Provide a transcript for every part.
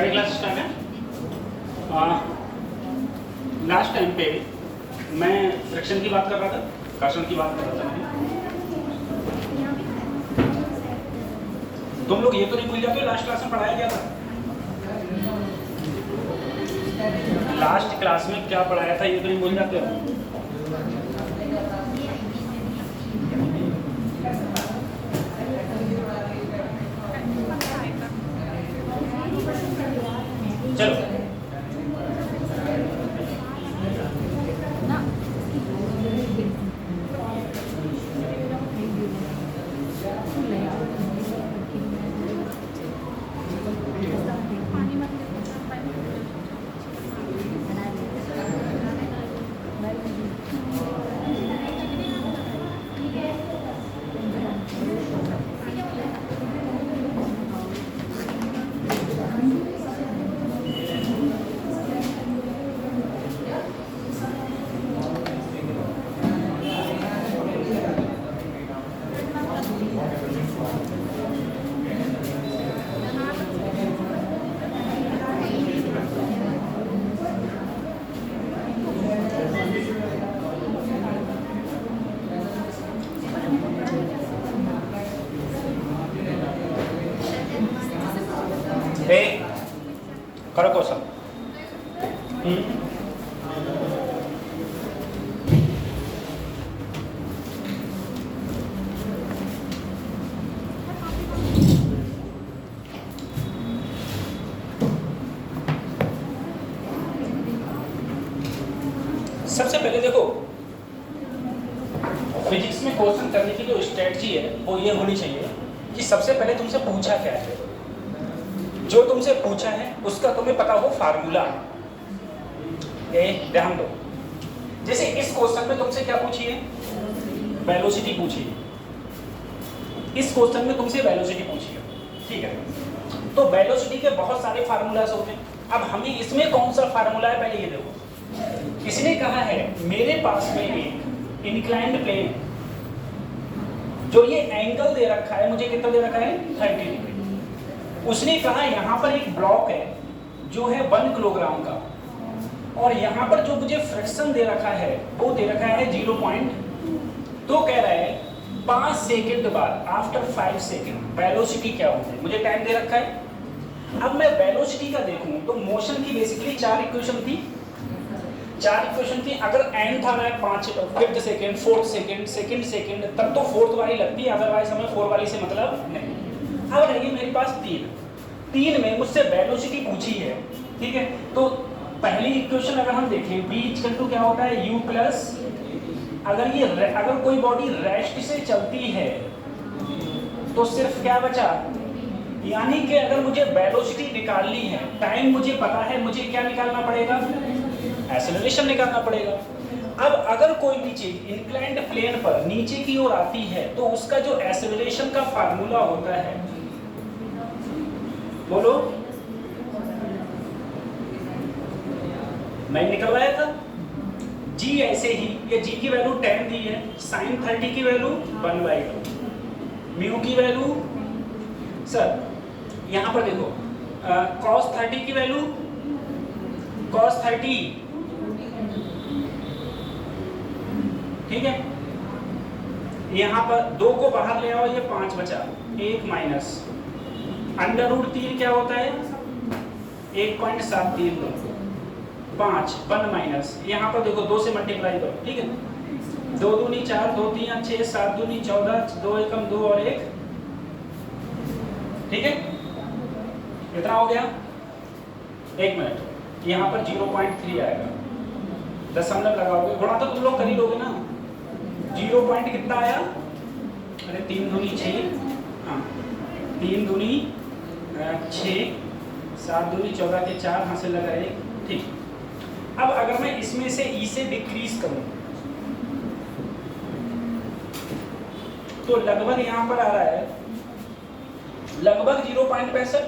सारी class time है। Last time पे मैं फ्रिक्शन की बात कर रहा था, घर्षण की बात कर रहा था मैं। तुम लोग ये तो नहीं भूल जाते हो लास्ट क्लास में पढ़ाया गया था? लास्ट क्लास में क्या पढ़ाया था ये तो नहीं भूल जाते हो? चलो करो क्वेश्चन। सबसे पहले देखो, फिजिक्स में क्वेश्चन करने की जो स्ट्रेटजी है वो ये होनी चाहिए कि सबसे पहले तुमसे पूछा क्या है, जो तुमसे पूछा है उसका तुम्हें पता हो फार्मूला। ध्यान दो, जैसे इस क्वेश्चन में तुमसे क्या पूछी है? वेलोसिटी पूछी है। इस क्वेश्चन में तुमसे वेलोसिटी पूछी है, ठीक है? तो वेलोसिटी के बहुत सारे फार्मूलास होते हैं। अब हमें इसमें कौन सा फार्मूला है पहले ये देखो। इसने कहा है मेरे पास में एक इंक्लाइंड प्लेन, जो ये एंगल दे रखा है, मुझे कितना दे रखा है? 30 डिग्री। उसने कहा यहाँ पर एक ब्लॉक है जो है 1 किलोग्राम का, और यहाँ पर जो मुझे फ्रिक्शन दे रखा है वो दे रखा है 0. तो कह रहा है 5 सेकंड बाद, आफ्टर 5 सेकंड वेलोसिटी क्या होती है? मुझे टाइम दे रखा है। अब मैं वेलोसिटी का देखूं तो मोशन की बेसिकली 4 इक्वेशन थी। अगर n था ना 5 5th second, 4th second, 2nd second, तब तो 4th वाली लगती है, अदरवाइज हमें 4 वाली से मतलब नहीं। अब रहेगी मेरे पास 3 में मुझसे वेलोसिटी पूछी है, ठीक है? तो पहली इक्वेशन अगर हम देखें, v = क्या होता है? u प्लस, अगर कोई बॉडी रेस्ट से चलती है तो सिर्फ क्या बचा? यानी कि अगर मुझे वेलोसिटी निकालनी है, टाइम मुझे पता है, मुझे क्या निकालना पड़ेगा? एक्सेलरेशन निकालना पड़ेगा। अब अगर कोई भी चीज इंक्लाइंड प्लेन पर नीचे की ओर आती है तो उसका जो एक्सेलरेशन का फार्मूला होता है, बोलो, मैं निकलवाया था g। ऐसे ही ये g की वैल्यू 10 दी है, sin 30 की वैल्यू 1/2, म्यू की वैल्यू, सर यहां पर देखो, cos 30 की वैल्यू, cos 30, ठीक है? यहाँ पर 2 को बाहर ले आओ, ये 5 बचा, 1 माइनस √3 क्या होता है? 1.732, 5 1 माइनस, यहाँ पर देखो 2 से मल्टीप्लाई करो, ठीक है? 2 दूनी 4, 2 3 6, 7 दूनी 14, 2 एकम 2 और 1, ठीक है? कितना हो गया? 1 मिनट, यहाँ पर 0.3 आएगा, दशमलव लगाओगे, गुणा तो तुम लोग कर ही लोगे ना। 0 पॉइंट कितना आया? अरे 3 दूनी 6, हाँ 3 दूनी 6, 7 दूनी 14 के 4, हाथ से लगा 1, ठीक। अब अगर मैं इसमें से ई से डिक्रीज करूं तो लगभग यहाँ पर आ रहा है लगभग 0.65।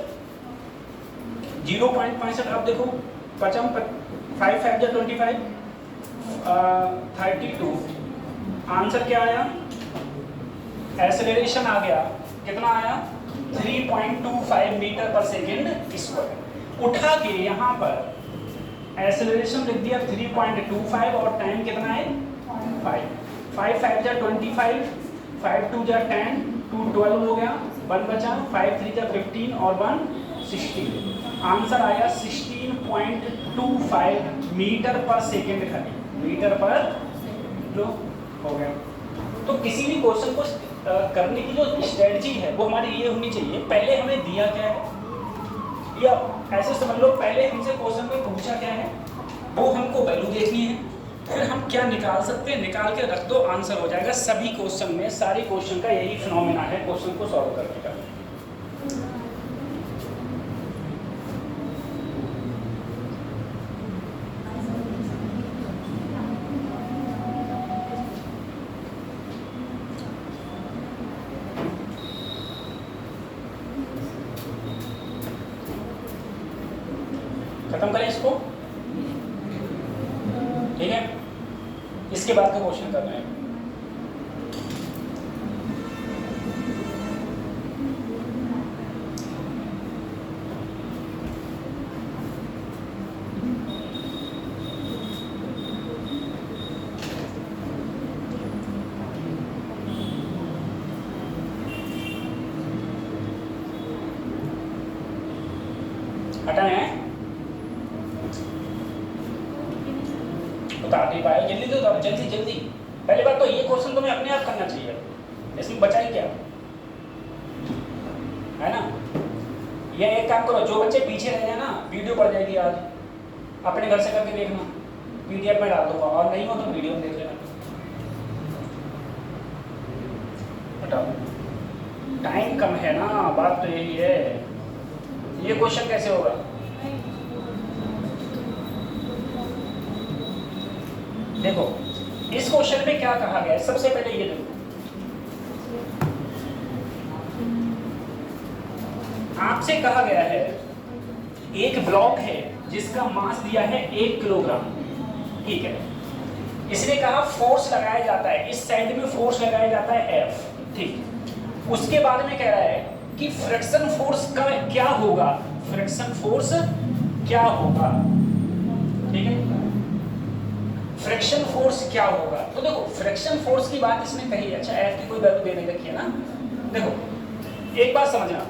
0.65। अब देखो 5 5 5 25, 32। आंसर क्या आया? एक्सेलरेशन आ गया, कितना आया? 3.25 मीटर पर सेकेंड स्क्वायर। उठा के यहाँ पर एक्सेलरेशन लिख दिया 3.25 और टाइम कितना है 5 5 5 जा 25 5 2 जा 10 2 12 हो गया 1 बचा 5 3 जा 15 और 1 16 आंसर आया 16.25 मीटर पर सेकेंड खाली मीटर पर लो हो गया। तो किसी भी क्वेश्चन को करने की जो स्ट्रेटजी है वो हमारी ये होनी चाहिए, पहले हमें दिया क्या है या ऐसे समझ लो पहले हमसे क्वेश्चन में पूछा क्या है वो हमको वैल्यू देखनी है, फिर हम क्या निकाल सकते हैं निकाल के रख दो आंसर हो जाएगा। सभी क्वेश्चन में सारी क्वेश्चन का यही फिनोमेना है क्वेश्चन को सॉल्व करने का। खत्म करें इसको, ठीक है। इसके बाद का क्वेश्चन करना है। हटाना है, उतार नहीं पाया, जल्दी से उतारो, जल्दी जल्दी। पहली बात तो ये क्वेश्चन तुम्हें अपने आप करना चाहिए, इसमें बचा ही क्या है ना। ये एक काम करो, जो बच्चे पीछे रह जाए ना वीडियो पड़ जाएगी आज, अपने घर से करके देखना, पीडीएफ में डाल दूंगा और नहीं हो तो वीडियो में देख लेना। हटाओ, टाइम कम है ना, बात तो यही है। ये क्वेश्चन कैसे होगा, देखो इस क्वेश्चन में क्या कहा गया है, सबसे पहले ये देखो, आपसे कहा गया है एक ब्लॉक है जिसका मास दिया है 1 किलोग्राम, ठीक है। इसने कहा फोर्स लगाया जाता है, इस साइड में फोर्स लगाया जाता है F, ठीक। उसके बाद में कह रहा है कि फ्रिक्शन फोर्स का क्या होगा, फ्रिक्शन फोर्स क्या होगा, ठीक है। फ्रिक्शन फोर्स क्या होगा, तो देखो फ्रिक्शन फोर्स की बात इसने कही है। अच्छा F की कोई वैल्यू दे नहीं रखी है ना। देखो एक बात समझना,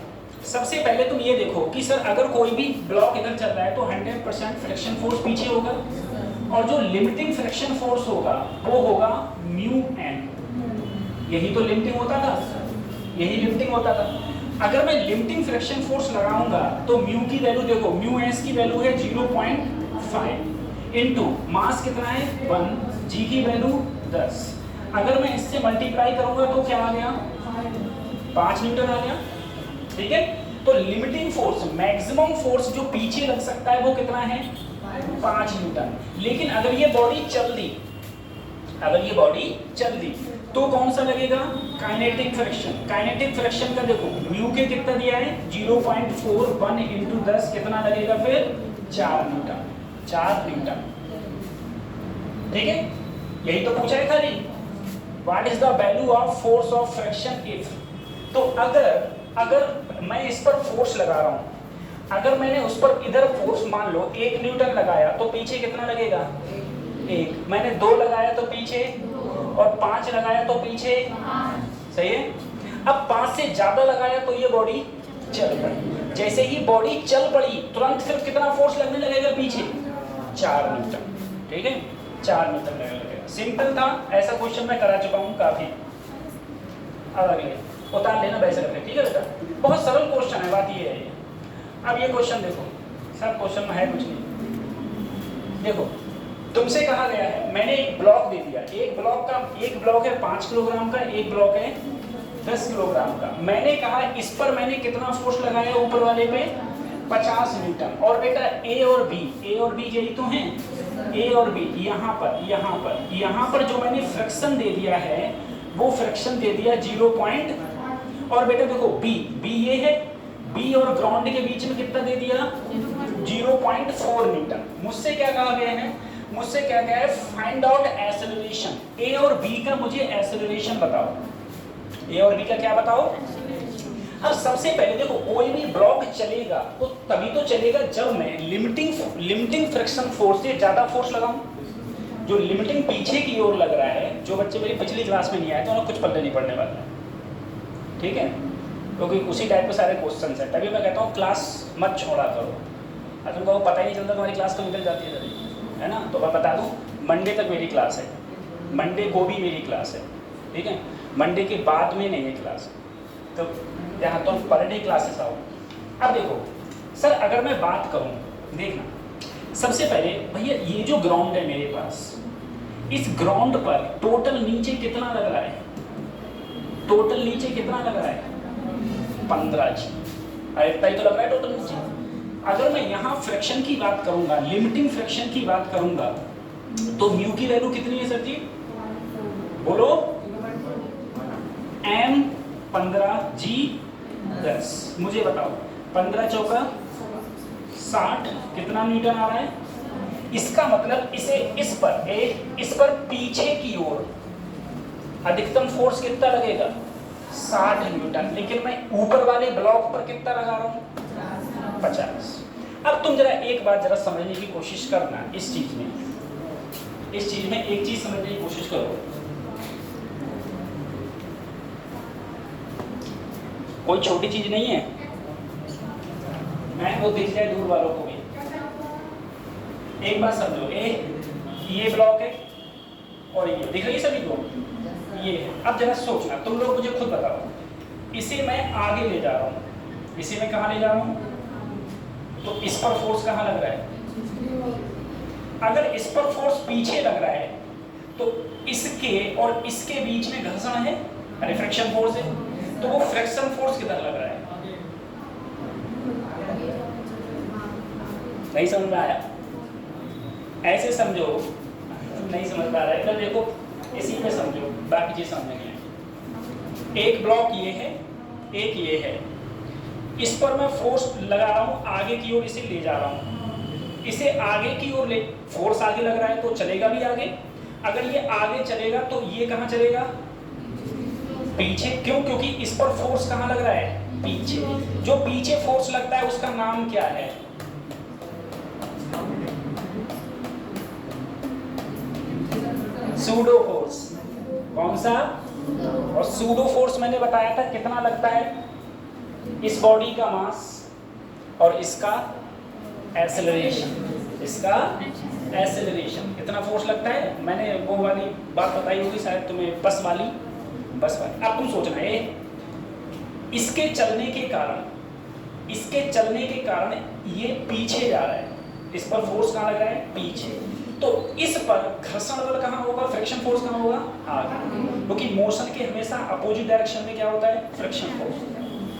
सबसे पहले तुम ये देखो कि सर अगर कोई भी ब्लॉक इधर चल रहा है तो 100% फ्रिक्शन फोर्स पीछे होगा, और जो लिमिटिंग फ्रिक्शन फोर्स होगा वो होगा म्यू एन। यही तो लिमिटिंग होता था, यही लिमिटिंग होता था। अगर मैं लिमिटिंग फ्रिक्शन फोर्स लगाऊंगा तो म्यू की वैल्यू देखो, म्यू एस की वैल्यू है 0.5 इनटू मास कितना है 1, जी की वैल्यू 10। अगर मैं इससे मल्टीप्लाई करूंगा तो क्या आ गया 5 न्यूटन आ गया, ठीक है। तो लिमिटिंग फोर्स, मैक्सिमम फोर्स जो पीछे लग सकता है वो कितना है 5 न्यूटन। लेकिन अगर ये बॉडी चल दी, अगर ये बॉडी चल दी तो कौन सा लगेगा काइनेटिक फ्रिक्शन। काइनेटिक फ्रिक्शन का देखो म्यू के कितना दिया है 0.41 इंटू 10 कितना लगेगा फिर 4 न्यूटन, 4 न्यूटन, ठीक है। यही तो पूछा है खाली, what is the value of force of friction if. तो अगर मैं इस पर फोर्स लगा रहा हूं, अगर मैंने उस पर इधर फोर्स मान लो 1 न्यूटन लगाया तो पीछे कितना लगेगा 1, मैंने 2 लगाया तो पीछे, और 5 लगाया तो पीछे, सही है। अब 5 से ज्यादा लगाया तो ये बॉडी चल पड़ी, जैसे ही बॉडी चल पड़ी तुरंत फिर कितना फोर्स लगने लगेगा पीछे 4 न्यूटन, ठीक है, 4 न्यूटन लगने लगेगा। सिंपल था, ऐसा क्वेश्चन मैं करा चुका हूँ काफी। अब अगले उतार लेना वैसे रखें, ठीक है बेटा, बहुत सरल क्वेश्चन है, बात ये है। अब ये क्वेश्चन देखो, सब क्वेश्चन में है कुछ नहीं। देखो तुमसे कहा गया है, मैंने एक ब्लॉक दे दिया, एक ब्लॉक है 5 किलोग्राम का, एक ब्लॉक है 10 किलोग्राम का। मैंने कहा इस पर मैंने कितना फोर्स लगाया ऊपर वाले पे 50 न्यूटन। और बेटा ए और बी यही तो हैं, ए और बी यहाँ पर जो मैंने फ्रिक्शन दे दिया है वो फ्रिक्शन दे दिया 0. और बेटा देखो बी ये है, बी और ग्राउंड के बीच में कितना दे दिया 0.4 न्यूटन। मुझसे क्या कहा गया है, मुझसे क्या कहा है फाइंड आउट एक्सेलरेशन। ए और बी का मुझे एक्सेलरेशन बताओ, ए और बी का क्या बताओ। अब सबसे पहले देखो, कोई भी ब्लॉक चलेगा तो तभी तो चलेगा जब मैं लिमिटिंग फ्रिक्शन फोर्स से ज्यादा फोर्स लगाऊं। जो लिमिटिंग पीछे की ओर लग रहा है, जो बच्चे मेरी पिछली क्लास में नहीं आए तो उन्हें कुछ पल्ले नहीं पड़ने वाला है, ठीक है, क्योंकि उसी टाइप के सारे क्वेश्चन हैं। तभी मैं कहता हूँ क्लास मत छोड़ा करो, अगर तुमको पता ही नहीं चलता तुम्हारी क्लास तो निकल जाती है तभी, है ना। तो मैं बता दूँ, मंडे तक मेरी क्लास है, मंडे को भी मेरी क्लास है, ठीक है, मंडे के बाद में नहीं है क्लास, तो यहाँ तो पर डे क्लासेस आओ। अब देखो सर, अगर मैं बात करूँ, देखना सबसे पहले भैया ये जो ग्राउंड है मेरे पास, इस ग्राउंड पर टोटल नीचे कितना लग रहा है, टोटल नीचे कितना लग रहा है 15 जी, इतना ही तो लग रहा है टोटल नीचे। अगर मैं यहाँ फ्रैक्शन की बात करूंगा, लिमिटिंग फ्रैक्शन की बात करूंगा, तो म्यू की वैल्यू कितनी है सर जी, बोलो, m 15 g 10। मुझे बताओ 15 चौका 60 कितना न्यूटन आ रहा है। इसका मतलब इसे इस पर पीछे की ओर अधिकतम फोर्स कितना लगेगा 60 न्यूटन, लेकिन मैं ऊपर वाले ब्लॉक पर कितना लगा रहा हूँ 50। अब तुम जरा एक बात जरा समझने की कोशिश करना, इस चीज में एक चीज समझने की कोशिश करो। कोई छोटी चीज नहीं है, मैं वो दिख जाए दूर वालों को भी। एक बात समझो, ये ब्लॉक है और ये दिख रही है सभी को, ये है। अब जरा सोचना, तुम लोग मुझे खुद बताओ, इसे मैं आगे ले जा रहा हूँ, इसे मैं कहाँ ले जा रहा हूँ, तो इस पर फोर्स कहाँ लग रहा है। अगर इस पर फोर्स पीछे लग रहा है तो इसके और इसके बीच में घर्षण है, फ्रिक्शन फोर्स है, तो वो फ्रिक्शन फोर्स किधर लग रहा है, नहीं समझ में आया। ऐसे समझो, नहीं समझ पा रहा है तो देखो इसी में समझो, बाकी चीज समझेंगे। एक ब्लॉक ये है, एक ये है, इस पर मैं फोर्स लगा रहा हूँ आगे की ओर, इसे ले जा रहा हूँ, इसे आगे की ओर ले, फोर्स आगे लग रहा है तो चलेगा भी आगे। अगर ये आगे चलेगा तो ये कहाँ चलेगा पीछे, क्यों, क्योंकि इस पर फोर्स कहाँ लग रहा है पीछे। जो पीछे फोर्स लगता है उसका नाम क्या है, सूडो फोर्स। कौन सा, और सूडो फोर्स मैंने बताया था कितना लगता है, इस बॉडी का मास और इसका एक्सेलरेशन, इसका एक्सेलरेशन कितना फोर्स लगता है। मैंने वो वाली बात बताई होगी शायद तुम्हें, बस वाली। अब तुम सोचना है, इसके चलने के कारण ये पीछे जा रहा है, इस पर फोर्स कहाँ लग रहा है पीछे, तो इस पर घर्षण बल कहाँ होगा, फ्रिक्शन फोर्स कहाँ होगा आगे, क्योंकि मोशन के हमेशा अपोजिट डायरेक्शन में क्या होता है फ्रिक्शन फोर्स,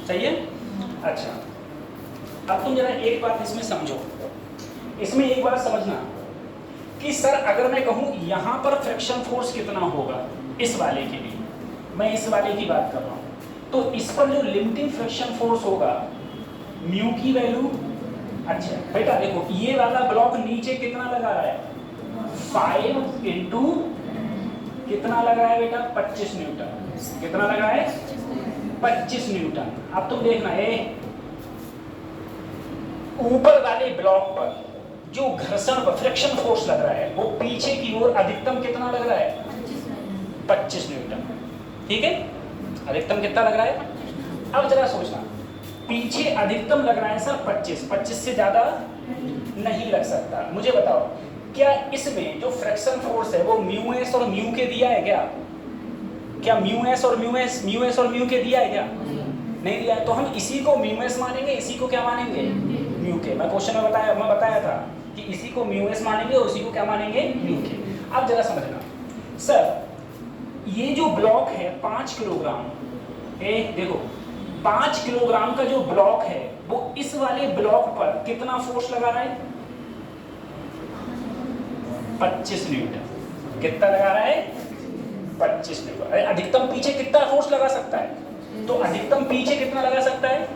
सही है। अच्छा, अब तुम जरा एक बात इसमें समझो, इसमें एक बात समझना कि सर अगर मैं कहूँ यहाँ पर फ्रिक्शन फोर्स कितना होगा, इस वाले के लिए, मैं इस वाले की बात कर रहा हूँ, तो इस पर जो लिमिटिंग फ्रिक्शन फोर्स होगा म्यू की वैल्यू, अच्छा बेटा देखो ये वाला ब्लॉक नीचे कितना लगा रहा है 5 इंटू कितना लगा है बेटा 25 न्यूटन, कितना लगा है 25 न्यूटन। अब तुम देखना है ऊपर वाले ब्लॉक पर जो घर्षण फ्रिक्शन फोर्स लग रहा है वो पीछे की ओर अधिकतम कितना लग रहा है 25 न्यूटन, ठीक है, अधिकतम कितना लग रहा है। अब जरा सोचना, पीछे अधिकतम लग रहा है सर 25 से ज्यादा नहीं लग सकता। मुझे बताओ क्या इसमें जो फ्रिक्शन फोर्स है वो म्यू एस और म्यू के दिया है क्या म्यू एस और म्यू के दिया है क्या, नहीं दिया है, तो हम इसी को म्यू एस मानेंगे, इसी को क्या मानेंगे म्यू के। मैं क्वेश्चन में बताया था कि इसी को म्यू एस मानेंगे और इसी को क्या मानेंगे म्यू के। अब जरा समझना सर, ये जो ब्लॉक है 5 किलोग्राम, देखो 5 किलोग्राम का जो ब्लॉक है वो इस वाले ब्लॉक पर कितना फोर्स लगा रहा है 25 न्यूटन, कितना लगा रहा है 25 न्यूटन। अधिकतम पीछे कितना फोर्स लगा सकता है, तो अधिकतम पीछे कितना लगा सकता है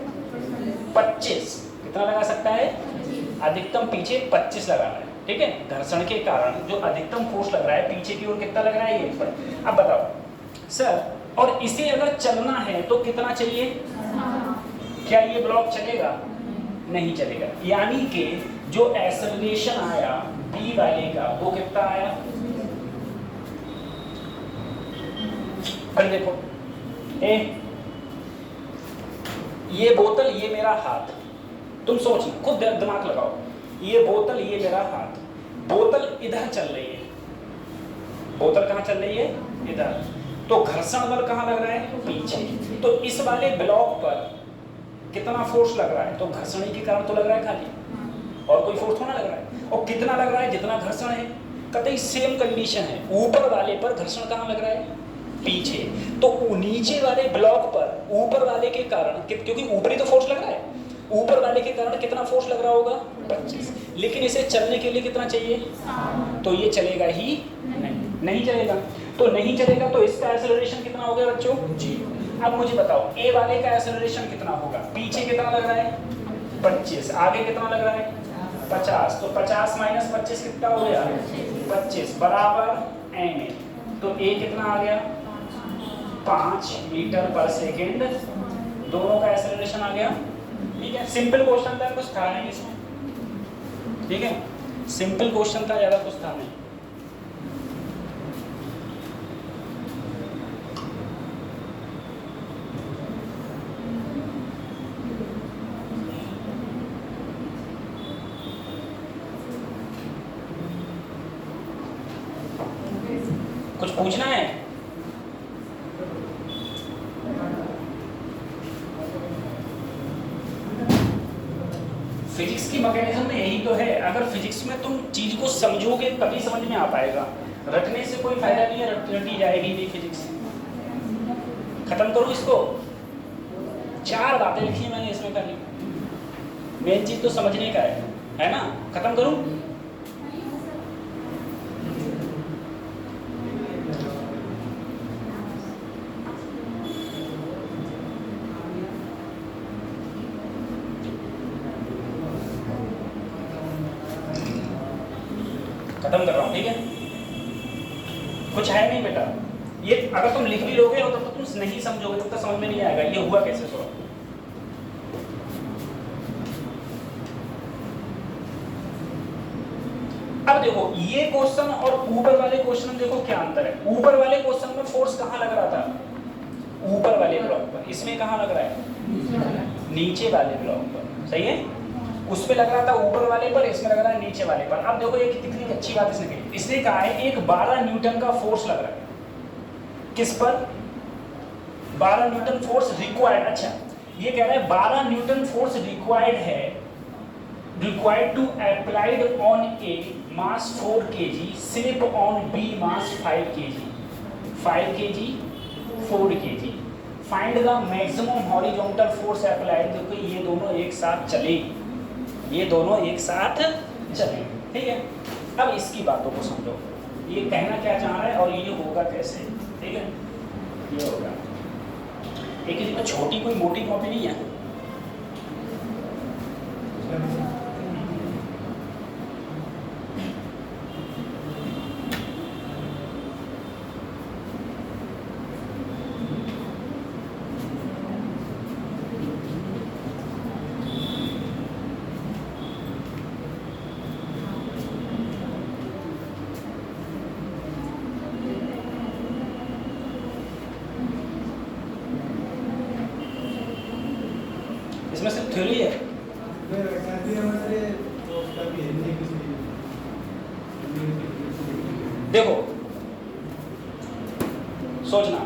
25, कितना लगा सकता है अधिकतम पीछे 25 लगा रहा है, ठीक है। घर्षण के कारण जो अधिकतम फोर्स लग रहा है पीछे की ओर कितना लग रहा है ये पर। अब बताओ सर, और इसे अगर चलना है तो कितना चाहिए क्या ये ब्लॉक चलेगा? नहीं चलेगा। यानी कि जो एक्सेलरेशन आया बी वाले का वो कितना आया? फिर देखो ये बोतल, ये मेरा हाथ, तुम सोचना, खुद दिमाग लगाओ, ये बोतल, ये मेरा हाथ, बोतल इधर चल रही है, बोतल कहाँ चल रही है? इधर। तो घर्षण बल कहाँ लग रहा है? पीछे। तो इस वाले ब्लॉक पर कितना फोर्स लग रहा है? तो घर्षण के कारण तो लग रहा है खाली, और कोई फोर्स थोड़ा लग रहा है। और कितना लग रहा है? जितना घर्षण है। कतई सेम कंडीशन है। ऊपर वाले पर घर्षण कहाँ लग रहा है? पीछे। तो नीचे वाले ब्लॉक पर ऊपर वाले के कारण, क्योंकि ऊपरी तो फोर्स लग रहा है, ऊपर वाले के कारण कितना फोर्स लग रहा होगा? 25। लेकिन इसे चलने के लिए कितना चाहिए? तो ये चलेगा ही नहीं चलेगा। तो नहीं चलेगा, तो इसका एक्सेलरेशन कितना हो गया बच्चों? जी। अब मुझे बताओ ए वाले का एक्सेलरेशन कितना होगा? पीछे कितना लग रहा है? 25। आगे कितना लग रहा है? 50। तो 50 माइनस 25 कितना हो गया? 25 बराबर m। तो ए कितना आ गया? 5 मीटर पर सेकेंड। दोनों का एक्सेलरेशन आ गया। ठीक है, सिंपल क्वेश्चन था, कुछ था नहीं इसमें। ठीक है, सिंपल क्वेश्चन था, ज्यादा कुछ था नहीं। कुछ पूछना है? फिजिक्स की मैकेनिज्म में यही तो है। अगर फिजिक्स में तुम चीज को समझोगे तभी समझ में आ पाएगा, रटने से कोई फायदा नहीं है, रटी जाएगी नहीं फिजिक्स। खत्म करूं इसको? 4 बातें लिखी है मैंने इसमें खाली, मेन चीज तो समझने का है ना? खत्म करूं? खत्म कर रहा हूँ, ठीक है? कुछ है नहीं बेटा, ये अगर तुम लिख भी लोगे तो तुम नहीं समझोगे, तब तक समझ में नहीं आएगा ये हुआ कैसे। सो अब देखो ये क्वेश्चन और ऊपर वाले क्वेश्चन देखो क्या अंतर है। ऊपर वाले क्वेश्चन में फोर्स कहाँ लग रहा था? ऊपर वाले ब्लॉक पर। इसमें कहाँ लग रहा है? नीचे वाले ब्लॉक पर। सही है, उस पे लग रहा था ऊपर वाले पर, इसमें लग रहा है नीचे वाले पर। अब देखो ये कितनी अच्छी बात इसने कही। इसने कहा है एक 12 न्यूटन का फोर्स लग रहा है। किस पर? 12 न्यूटन फोर्स रिक्वायर्ड। अच्छा, ये कह रहा है 12 न्यूटन फोर्स रिक्वायर्ड है, required to applied on A mass 4 kg, slip on B mass 5 kg, 5 kg 4 kg। Find the maximum horizontal force applied. देखो ये दोनों एक साथ चलेगी, ये दोनों एक साथ चलेंगे। ठीक है, अब इसकी बातों को समझो, ये कहना क्या चाह रहा है और ये होगा कैसे। ठीक है, ये होगा एक छोटी कोई मोटी कॉपी नहीं है। इसमें सिर्फ थ्योरी है। देखो सोचना,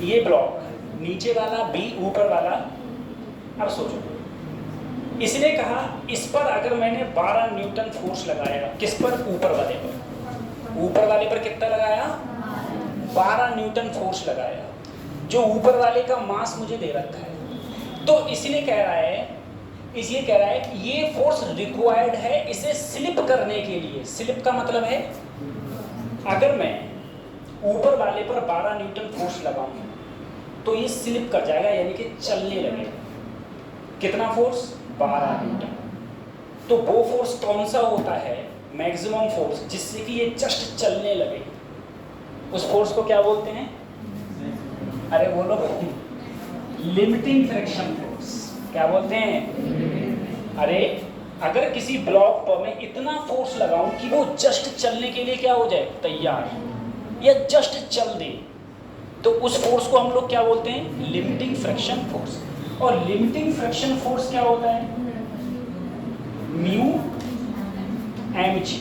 ये ब्लॉक नीचे वाला बी, ऊपर वाला। अब सोचो, इसने कहा इस पर अगर मैंने 12 न्यूटन फोर्स लगाया, किस पर? ऊपर वाले पर। ऊपर वाले पर कितना लगाया? 12 न्यूटन फोर्स लगाया, जो ऊपर वाले का मास मुझे दे रखा है। तो इसने कह रहा है, ये कह रहा है कि ये फोर्स रिक्वायर्ड है इसे स्लिप करने के लिए। स्लिप का मतलब है अगर मैं ऊपर वाले पर 12 न्यूटन फोर्स लगाऊं तो ये स्लिप कर जाएगा, यानी कि चलने लगेगा। कितना फोर्स? 12 न्यूटन। तो वो फोर्स कौन सा होता है? मैक्सिमम फोर्स, जिससे कि ये जस्ट चलने लगे। उस फोर्स को क्या बोलते हैं? अरे बोलो, लिमिटिंग फ्रिक्शन फोर्स। क्या बोलते हैं? अरे अगर किसी ब्लॉक पर मैं इतना फोर्स लगाऊं कि वो जस्ट चलने के लिए क्या हो जाए, तैयार, या जस्ट चल दे, तो उस फोर्स को हम लोग क्या बोलते हैं? Limiting friction force. और लिमिटिंग फ्रिक्शन फोर्स क्या होता है? म्यू एम जी,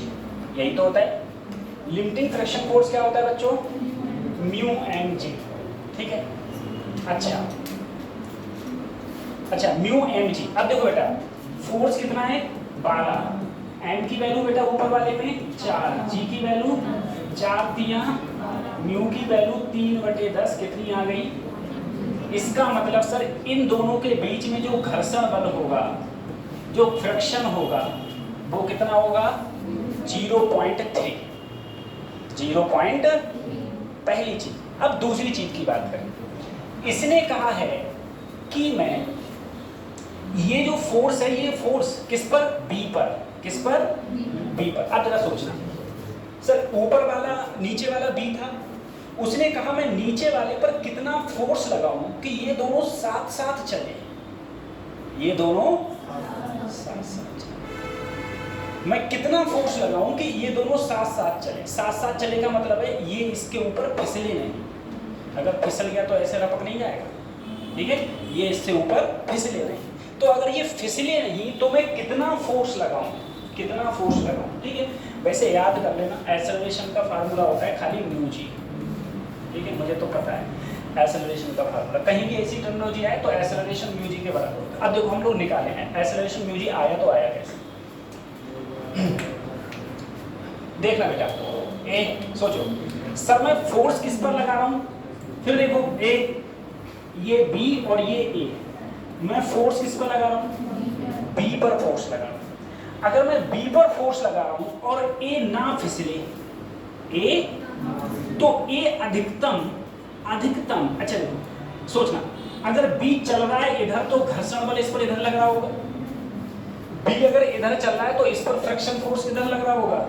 यही तो होता है। लिमिटिंग फ्रिक्शन फोर्स क्या होता है बच्चों? Mu M G. ठीक है, अच्छा म्यू एम जी। अब देखो बेटा, फोर्स कितना है? 12। एम की वैल्यू बेटा ऊपर वाले में 4, जी की वैल्यू 4 तिया, म्यू की वैल्यू 3/10 कितनी आ गई? इसका मतलब सर इन दोनों के बीच में जो घर्षण बल होगा, जो फ्रिक्शन होगा, वो कितना होगा? 0.3। 0. पहली चीज। अब दूसरी चीज की बात करें। इसने कहा है कि मैं ये जो फोर्स है, ये फोर्स किस पर? बी पर। किस पर? बी पर। अब जरा सोचना सर, ऊपर वाला नीचे वाला बी था, उसने कहा मैं नीचे वाले पर कितना फोर्स लगाऊं कि ये दोनों साथ साथ चले, ये दोनों साथ साथ चले। मैं कितना फोर्स लगाऊं कि ये दोनों साथ साथ चले। साथ साथ चले का मतलब है ये इसके ऊपर फिसले नहीं। अगर फिसल गया तो ऐसे रपक नहीं जाएगा, ठीक है? ये इससे ऊपर फिसले नहीं। तो अगर ये फिसले नहीं तो मैं कितना फोर्स लगाऊं, कितना फोर्स लगाऊं, ठीक है? वैसे याद कर लेना, एक्सेलरेशन का फार्मूला होता है खाली म्यू जी, ठीक है? मुझे तो पता है एक्सेलरेशन का फार्मूला, कहीं भी ऐसी टर्मिनोलॉजी आए तो एक्सेलरेशन म्यू जी के बराबर होता है। अब देखो हम लोग निकाले हैं एक्सेलरेशन म्यू जी, आया तो आया कैसे? देखना बेटा, ए सोचो सर मैं फोर्स किस पर लगा रहा हूं, फिर देखो ए, ये बी और ये ए, मैं फोर्स किस पर लगा रहा हूं? बी पर फोर्स लगा रहा हूं। अगर मैं बी पर फोर्स लगा रहा हूं और ए ना फिसले, ए तो ए अधिकतम, अच्छा देखो सोचना, अगर बी चल रहा है इधर तो घर्षण बल इस पर इधर लग रहा होगा, बी अगर इधर चल रहा है तो इस पर फ्रिक्शन फोर्स इधर लग रहा होगा,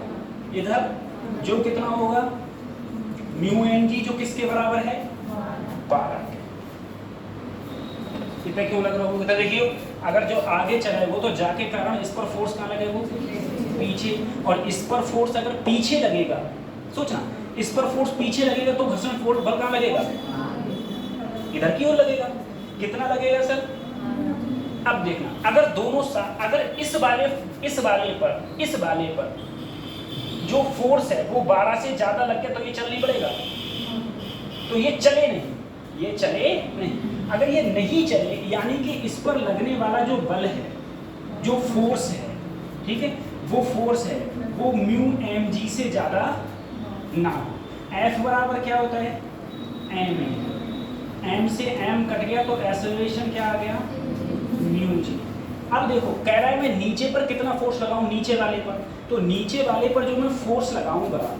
इधर, जो कितना होगा? म्यू एन जी, जो किसके बराबर है? 12 के। इतना क्यों लग रहा होगा? इधर देखिए, अगर जो आगे चला वो तो जाके कारण इस पर फोर्स कहाँ लगेगा? पीछे। और इस पर फोर्स अगर पीछे लगेगा, सोचना इस पर फोर्स पीछे लगेगा तो घर्षण फोर्स बल कहाँ लगेगा? इधर की ओर लगेगा। कितना लगेगा सर? अब देखना, अगर दोनों अगर इस वाले पर जो फोर्स है वो 12 से ज्यादा लग गया तो ये चल नहीं पड़ेगा, तो ये चले नहीं, ये चले नहीं। अगर ये नहीं चले यानी कि इस पर लगने वाला जो बल है, जो फोर्स है, ठीक है, वो फोर्स है वो म्यू एम जी से ज्यादा ना हो। एफ बराबर क्या होता है? एम ए, एम से एम कट गया तो एक्सेलरेशन क्या आ गया? Mu G. अब देखो कह रहा है मैं नीचे पर कितना फोर्स लगाऊं, नीचे वाले पर, तो नीचे वाले पर जो मैं फोर्स लगाऊंगा,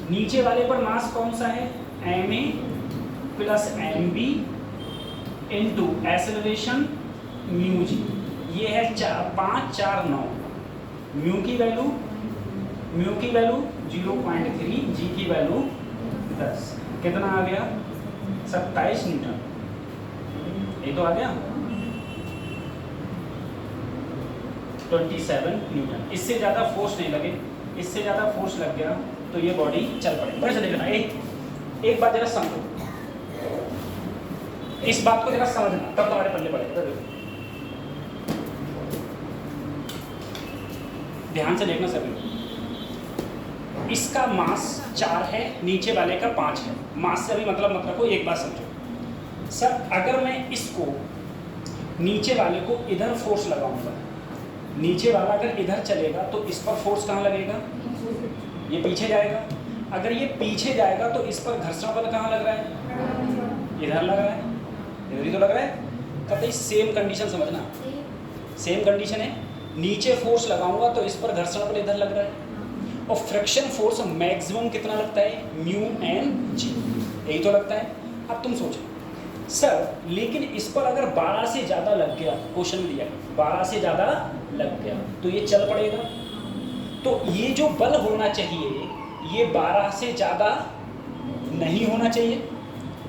नीचे वाले पर मास कौन सा है? M A plus M B into acceleration mu g. ये है 5, 4, 9। म्यू की वैल्यू 0.3, जी की वैल्यू 10। कितना आ गया? 27 न्यूटन। ये तो आ गया 27 न्यूटन। इससे ज़्यादा फोर्स नहीं लगे, इससे ज़्यादा फोर्स लग गया तो ये बॉडी चल पड़ेगी। फिर से देखना, एक बात जरा समझो, इस बात को जरा समझना तब तुम्हारे पल्ले पड़ेगा। ध्यान से देखना सभी। इसका मास 4 है, नीचे वाले का 5 है। मास से अभी मतलब को एक बात समझो सर, अगर मैं इसको नीचे वाले को इधर फोर्स लगाऊंगा, नीचे वाला अगर इधर चलेगा तो इस पर फोर्स कहाँ लगेगा? ये पीछे जाएगा। अगर ये पीछे जाएगा तो इस पर घर्षण बल कहाँ लग रहा है? इधर लग रहा है, इधर ही तो लग रहा है। कतई सेम कंडीशन समझना, सेम कंडीशन है। नीचे फोर्स लगाऊंगा तो इस पर घर्षण बल इधर लग रहा है, और फ्रिक्शन फोर्स मैक्सिमम कितना लगता है? म्यू एन जी, यही तो लगता है। अब तुम सोचो सर, लेकिन इस पर अगर 12 से ज़्यादा लग गया, क्वेश्चन में दिया 12 से ज़्यादा लग गया तो ये चल पड़ेगा। तो ये जो बल होना चाहिए ये 12 से ज़्यादा नहीं होना चाहिए,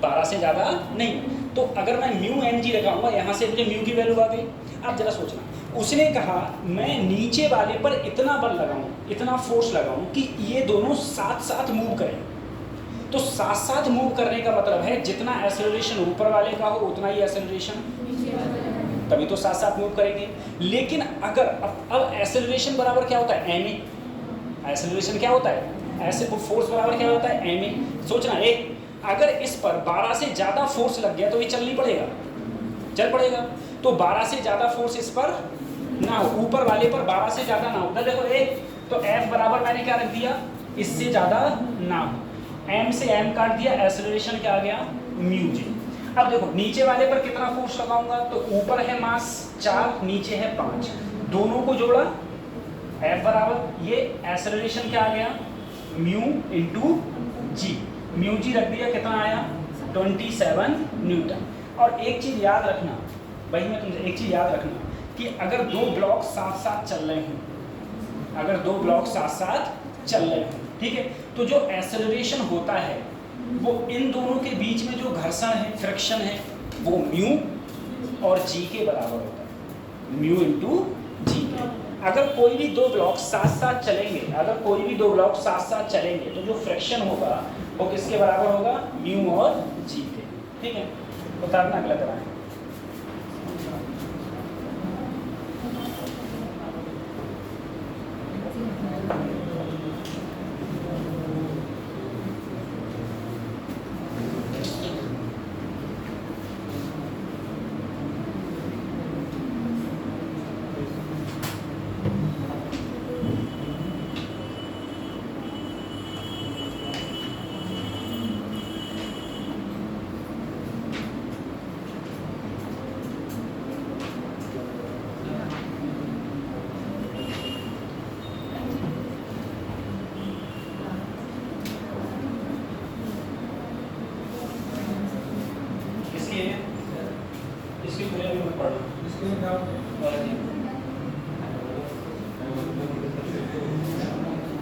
12 से ज़्यादा नहीं। तो अगर मैं म्यू एम जी लगाऊंगा, यहाँ से मुझे म्यू की वैल्यू आ गई। अब जरा सोचना, उसने कहा मैं नीचे वाले पर इतना बल लगाऊं, इतना फोर्स लगाऊं कि ये दोनों साथ साथ मूव करें। तो साथ साथ मूव करने का मतलब है जितना एक्सेलरेशन ऊपर वाले का हो उतना ही एक्सेलरेशन, तभी तो साथ साथ मूव करेंगे। लेकिन अगर अब एक्सेलरेशन बराबर क्या होता है, एम ए। एक्सेलरेशन क्या होता है, ऐसे फोर्स बराबर क्या होता है, एम ए। सोचना, एक अगर इस पर 12 से ज़्यादा फोर्स लग गया तो ये चल नहीं पड़ेगा, चल पड़ेगा। तो 12 से ज़्यादा फोर्स इस पर ना हो, ऊपर वाले पर 12 से ज़्यादा ना हो। तो देखो एक तो एफ बराबर मैंने क्या रख दिया, इससे ज़्यादा ना हो, एम से एम काट दिया, एक्सेलरेशन क्या आ गया, म्यू जी। अब देखो नीचे वाले पर कितना फोर्स लगाऊंगा, तो ऊपर है मास 4, नीचे है 5, दोनों को जोड़ा, एफ बराबर ये एक्सेलरेशन क्या आ गया, म्यू इंटू जी। म्यू जी रख दिया, कितना आया 27 न्यूटन। और एक चीज़ याद रखना, भाई मैं तुमसे एक चीज़ याद रखना कि अगर दो ब्लॉक साथ साथ चल रहे हों, अगर दो ब्लॉक साथ साथ चल रहे हों, ठीक है, तो जो एक्सेलरेशन होता है वो इन दोनों के बीच में जो घर्षण है, फ्रिक्शन है, वो म्यू और जी के बराबर होता है, म्यू इंटू जी के। अगर कोई भी दो ब्लॉक साथ साथ चलेंगे, अगर कोई भी दो ब्लॉक साथ साथ चलेंगे तो जो फ्रिक्शन होगा वो किसके बराबर होगा, म्यू और जी के। ठीक है, उतारना अगला कराएं।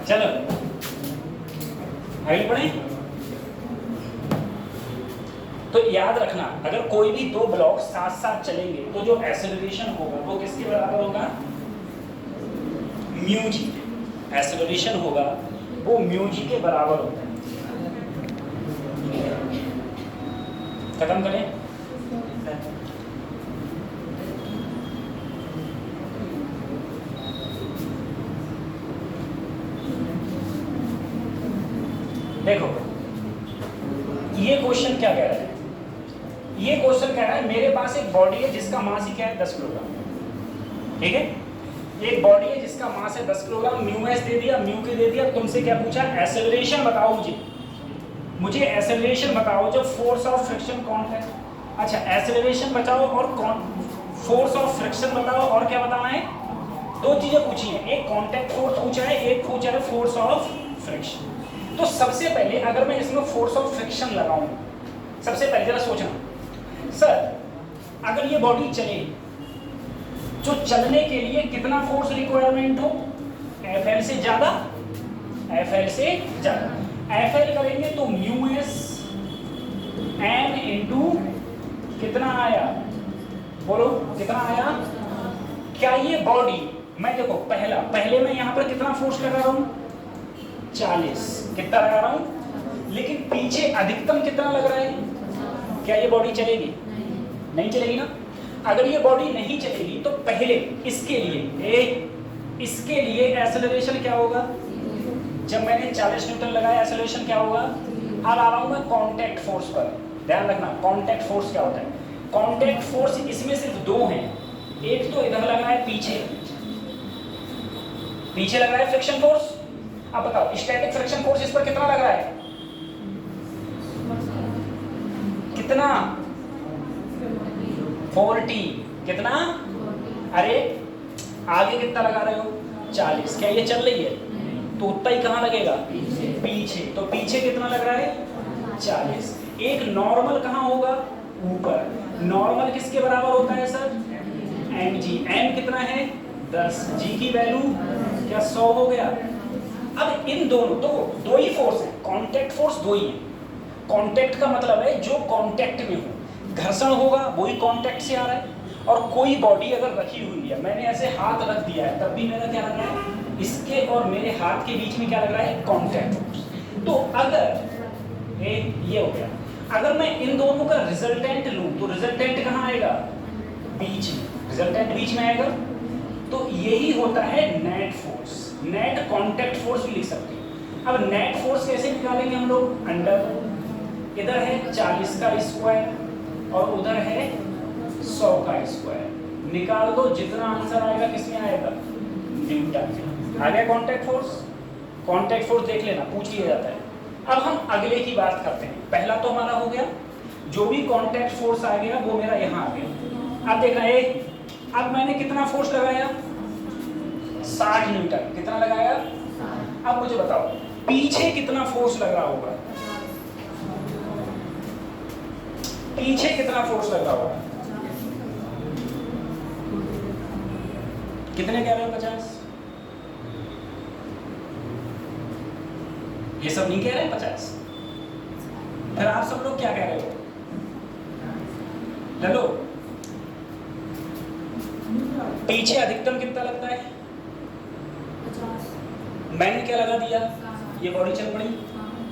चलो आगे बढ़े। तो याद रखना, अगर कोई भी दो ब्लॉक साथ साथ चलेंगे तो जो एक्सेलरेशन होगा वो किसके बराबर होगा, म्यू जी। एक्सेलरेशन होगा वो म्यू जी के बराबर होता है। खत्म करें। देखो ये क्वेश्चन क्या कह रहा है, ये क्वेश्चन कह रहा है मेरे पास एक बॉडी है जिसका मास ही क्या है 10 किलोग्राम। ठीक है, एक बॉडी है जिसका मास है 10 किलोग्राम, म्यू एस दे दिया, म्यू के दे दिया। तुमसे क्या पूछा, एक्सेलरेशन बताओ मुझे एक्सेलरेशन बताओ जब फोर्स ऑफ फ्रिक्शन कौन है। अच्छा, एक्सेलरेशन बताओ और फोर्स ऑफ फ्रिक्शन बताओ, और क्या बताना है, दो चीजें पूछी हैं, एक कांटेक्ट फोर्स पूछा है, एक पूछा है फोर्स ऑफ फ्रिक्शन। तो सबसे पहले अगर मैं इसमें फोर्स ऑफ फ्रिक्शन लगाऊं, सबसे पहले जरा सोचना सर, अगर ये बॉडी चले, जो चलने के लिए कितना फोर्स रिक्वायरमेंट हो, एफ से ज्यादा, एफ से ज्यादा। एफ करेंगे तो म्यू एस एम इंटू कितना आया, बोलो कितना आया। क्या ये बॉडी, मैं देखो पहले मैं यहाँ पर कितना फोर्स लगा रहा हूँ 40, कितना लगा रहा हूँ, लेकिन पीछे अधिकतम कितना लग रहा है। क्या ये बॉडी चलेगी, नहीं चलेगी ना। अगर ये बॉडी नहीं चलेगी तो पहले इसके लिए एक्सेलरेशन क्या होगा, जब मैंने 40 न्यूटन लगाया एक्सेलरेशन क्या होगा। अब आ रहा हूँ मैं कांटेक्ट फोर्स पर, ध्यान रखना कांटेक्ट फोर्स क्या होता है। कांटेक्ट फोर्स इसमें सिर्फ दो हैं, एक तो इधर लगा है पीछे लग रहा है फ्रिक्शन फोर्स। अब बताओ स्टैटिक फ्रिक्शन फोर्स इस पर कितना लग रहा है, कितना 40, कितना, अरे आगे कितना लगा रहे हो 40। क्या ये चल रही है, तो उतना ही कहाँ लगेगा, पीछे। तो पीछे कितना लग रहा है 40। एक नॉर्मल कहाँ होगा, ऊपर। नॉर्मल किसके बराबर होता है सर, एम जी। एम कितना है 10, जी की वैल्यू क्या 100 हो गया। अब इन दोनों दो ही फोर्स है, कांटेक्ट फोर्स दो ही है। कांटेक्ट का मतलब है जो कांटेक्ट में हो, घर्षण होगा वही कांटेक्ट से आ रहा है, और कोई बॉडी अगर रखी हुई है, मैंने ऐसे हाथ रख दिया है, तब भी मेरा क्या लग रहा है, इसके और मेरे हाथ के बीच में क्या लग रहा है, कांटेक्ट फोर्स। तो अगर ये हो गया, अगर मैं इन दोनों का रिजल्टेंट लूं तो रिजल्टेंट कहाँ आएगा, बीच में, रिजल्टेंट बीच में आएगा। तो यही होता है net force, net contact force भी लिख सकते हैं। अब नेट फोर्स कैसे निकालेंगे हम लोग, अंडर, इधर है 40 का स्क्वायर और उधर है 100 का स्क्वायर, निकाल दो, जितना आंसर आएगा किसमें आएगा, न्यूटन। आ गया कांटेक्ट फोर्स। कांटेक्ट फोर्स देख लेना, पूछ लिया जाता है। अब हम अगले की बात करते हैं। पहला तो हमारा हो गया, जो भी कांटेक्ट फोर्स आ गया वो मेरा यहाँ आ गया। अब देखना है, अब मैंने कितना फोर्स लगाया, 60 न्यूटन, कितना लगाया। अब मुझे बताओ पीछे कितना फोर्स लग रहा होगा, पीछे कितना फोर्स लग रहा होगा, कितने कह रहे हो, 50? ये सब नहीं कह रहे हैं 50, फिर आप सब लोग क्या कह रहे हो, चलो पीछे अधिकतम कितना लगता है, 50। मैंने क्या लगा दिया, ये बॉडी चल पड़ी,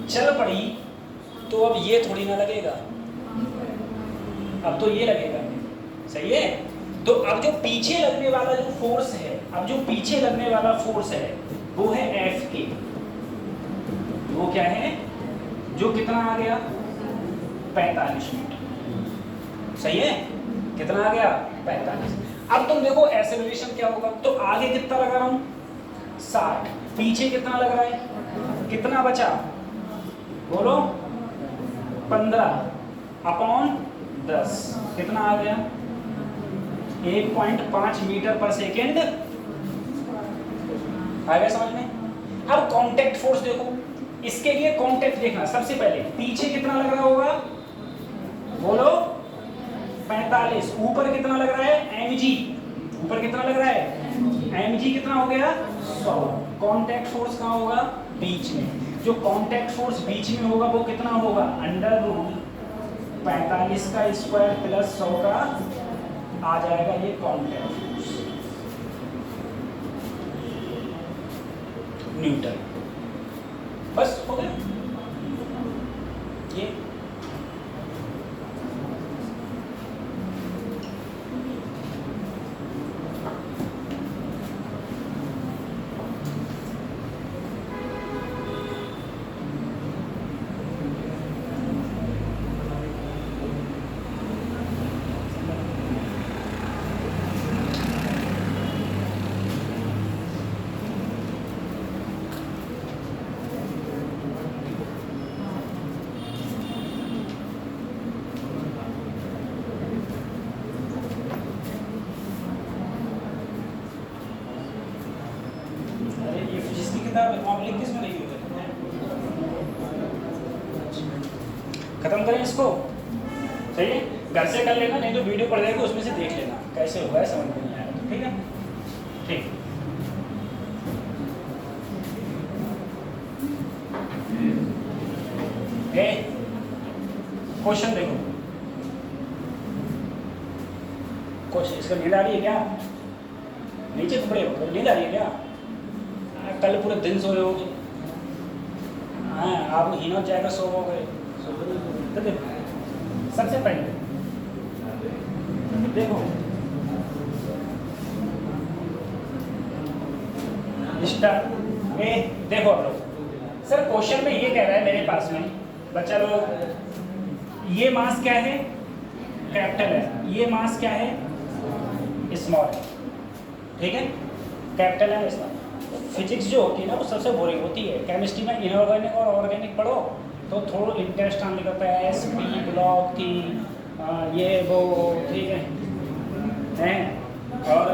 चल पड़ी, तो अब ये थोड़ी ना लगेगा, अब तो ये लगेगा, सही है। तो अब जो पीछे लगने वाला जो फोर्स है, अब जो पीछे लगने वाला फोर्स है वो है एफ के, वो क्या है, जो कितना आ गया, 45 न्यूटन, सही है, कितना आ गया, 45। अब तुम देखो एक्सेलरेशन क्या होगा, तो आगे कितना लगा रहा हूं, 60, पीछे कितना लग रहा है, कितना बचा, बोलो, 15/10, कितना आ गया, 1.5 मीटर पर सेकेंड, आ गया समझ में। अब कांटेक्ट फोर्स देखो, इसके लिए कांटेक्ट देखना, सबसे पहले पीछे कितना लग रहा होगा, बोलो, 45, ऊपर कितना लग रहा है, mg, ऊपर कितना लग रहा है, mg कितना हो गया, 100। कांटेक्ट फोर्स कहाँ होगा, बीच में, जो कांटेक्ट फोर्स बीच में होगा वो कितना होगा, √45 का स्क्वायर प्लस 100 का आ जाएगा ये कांटेक्ट फोर्स, न्यूटन। बस हो गया ये। खत्म करें इसको, सही है, घर से कर लेना, नहीं तो वीडियो पड़ जाएगी, उसमें से देख लेना कैसे होगा है, समझ में नहीं आया तो, ठीक है, ठीक। क्वेश्चन देखो, क्वेश्चन, इसका नींद आ रही है क्या, नीचे तो पड़े हो, नींद आ रही है क्या, कल पूरे दिन सोए होगे, हाँ आप हीनो जाएगा सो हो गए, तो देखो सबसे पहले देखो स्टार्ट में, देखो आप लोग, सर क्वेश्चन में ये कह रहा है मेरे पास में बच्चा लोग, ये मास क्या है, कैपिटल है, ये मास क्या है, स्मॉल है, ठीक है, कैपिटल है स्मॉल। फिजिक्स जो होती है ना वो सबसे बोरिंग होती है, केमिस्ट्री में इनऑर्गेनिक और ऑर्गेनिक पढ़ो तो थोड़ा इंटरेस्ट आने लगता है, एसपी ब्लॉक की ये वो, ठीक है, और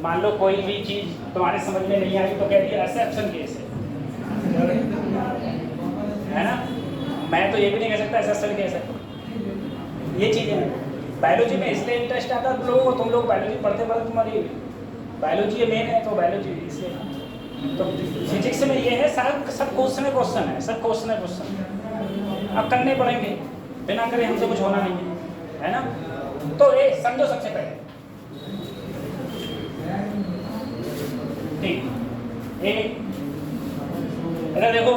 मान लो कोई भी चीज़ तुम्हारे समझ में नहीं आई तो कह दिया एक्सेप्शन केस है ना, मैं तो ये भी नहीं कह सकता एक्सेप्शन केस है, ये चीज़ें बायोलॉजी में इसलिए इंटरेस्ट आता है लोगों को, तुम लोग बायोलॉजी पढ़ते पढ़ते तुम्हारी बायोलॉजी मेन है तो बायोलॉजी इसलिए, तो फिजिक्स में ये है सब क्वेश्चन है, क्वेश्चन है, सब क्वेश्चन है, क्वेश्चन अब करने पड़ेंगे, बिना करे हमसे कुछ होना नहीं है, है ना। तो ए समझो सबसे पहले, ठीक ए, अगर देखो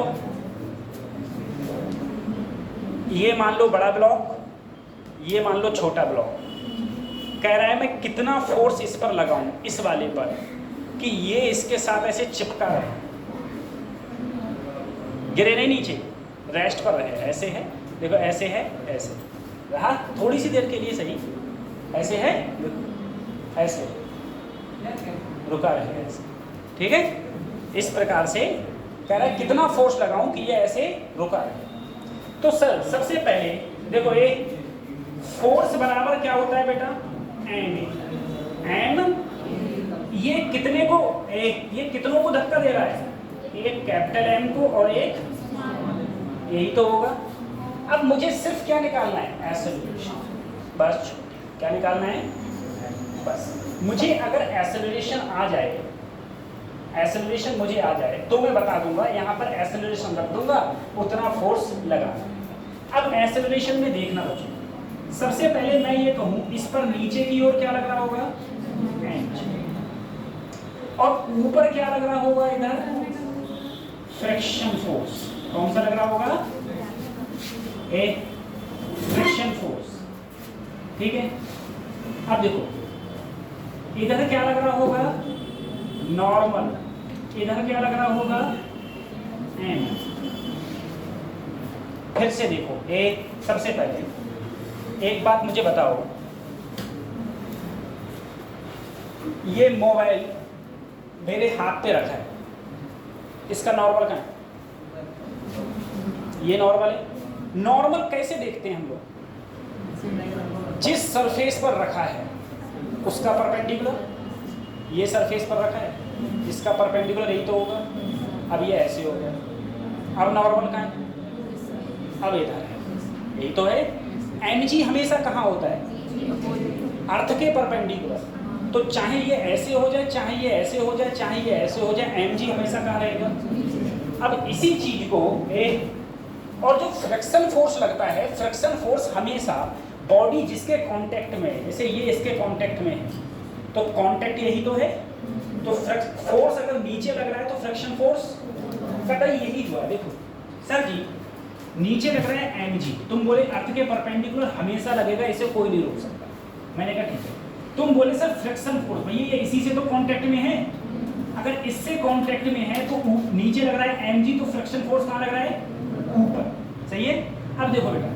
ये मान लो बड़ा ब्लॉक, ये मान लो छोटा ब्लॉक, कह रहा है मैं कितना फोर्स इस पर लगाऊं, इस वाले पर, कि ये इसके साथ ऐसे चिपका रहे, गिरे नहीं नीचे, रेस्ट पर रहे, ऐसे है देखो, ऐसे है, ऐसे रहा थोड़ी सी देर के लिए सही, ऐसे है, ऐसे रुका रहे, ऐसे, ठीक है। इस प्रकार से कह रहा है कितना फोर्स लगाऊं कि ये ऐसे रुका रहे। तो सर सबसे पहले देखो ये फोर्स बराबर क्या होता है बेटा, एम ये कितने को, ये कितनों को धक्का दे रहा है, एक कैपिटल एम को और एक, यही तो होगा। अब मुझे सिर्फ क्या निकालना है, एक्सेलरेशन, बस क्या निकालना है, बस मुझे अगर एक्सेलरेशन आ जाए, एक्सेलरेशन मुझे आ जाए तो मैं बता दूंगा, यहाँ पर एक्सेलरेशन रख दूंगा, उतना फोर्स लगा। अब एक्सेलरेशन में देखना बच्चों, सबसे पहले मैं ये कहूँ इस पर नीचे की ओर क्या लग रहा होगा, और ऊपर क्या लग रहा होगा, इधर फ्रिक्शन फोर्स, कौन सा लग रहा होगा, एक फ्रिक्शन फोर्स, ठीक है। अब देखो इधर क्या लग रहा होगा, नॉर्मल, इधर क्या लग रहा होगा, एम। फिर से देखो एक, सबसे पहले एक बात मुझे बताओ, ये मोबाइल मेरे हाथ पे रखा है, इसका नॉर्मल कहाँ है, ये नॉर्मल है। नॉर्मल कैसे देखते हैं हम लोग, जिस सरफेस पर रखा है उसका परपेंडिकुलर, ये सरफेस पर रखा है, इसका परपेंडिकुलर यही तो होगा। अब ये ऐसे हो गया, अब नॉर्मल कहाँ है, अब इधर है, यही तो है। mg हमेशा कहाँ होता है, अर्थ के परपेंडिकुलर, तो चाहे ये ऐसे हो जाए, चाहे ये ऐसे हो जाए, चाहे ये ऐसे हो जाए, mg हमेशा कहाँ रहेगा। अब इसी चीज को और जो फ्रिक्शन फोर्स लगता है, फ्रिक्शन फोर्स हमेशा बॉडी जिसके कांटेक्ट में है, जैसे ये इसके कांटेक्ट में है, तो कांटेक्ट यही तो है, तो फोर्स अगर नीचे लग रहा है तो फ्रिक्शन फोर्स कतई यही हुआ। देखो सर जी नीचे लग रहा है mg, तुम बोले अर्थ के परपेंडिकुलर हमेशा लगेगा, इसे कोई नहीं रोक सकता, मैंने कहा ठीक है। तुम बोले सर फ्रिक्शन फोर्स, भैया ये इसी से तो कांटेक्ट में है, अगर इससे कांटेक्ट में है तो नीचे लग रहा है mg, तो फ्रिक्शन फोर्स कहाँ लग रहा है, ऊपर, सही है। अब देखो बेटा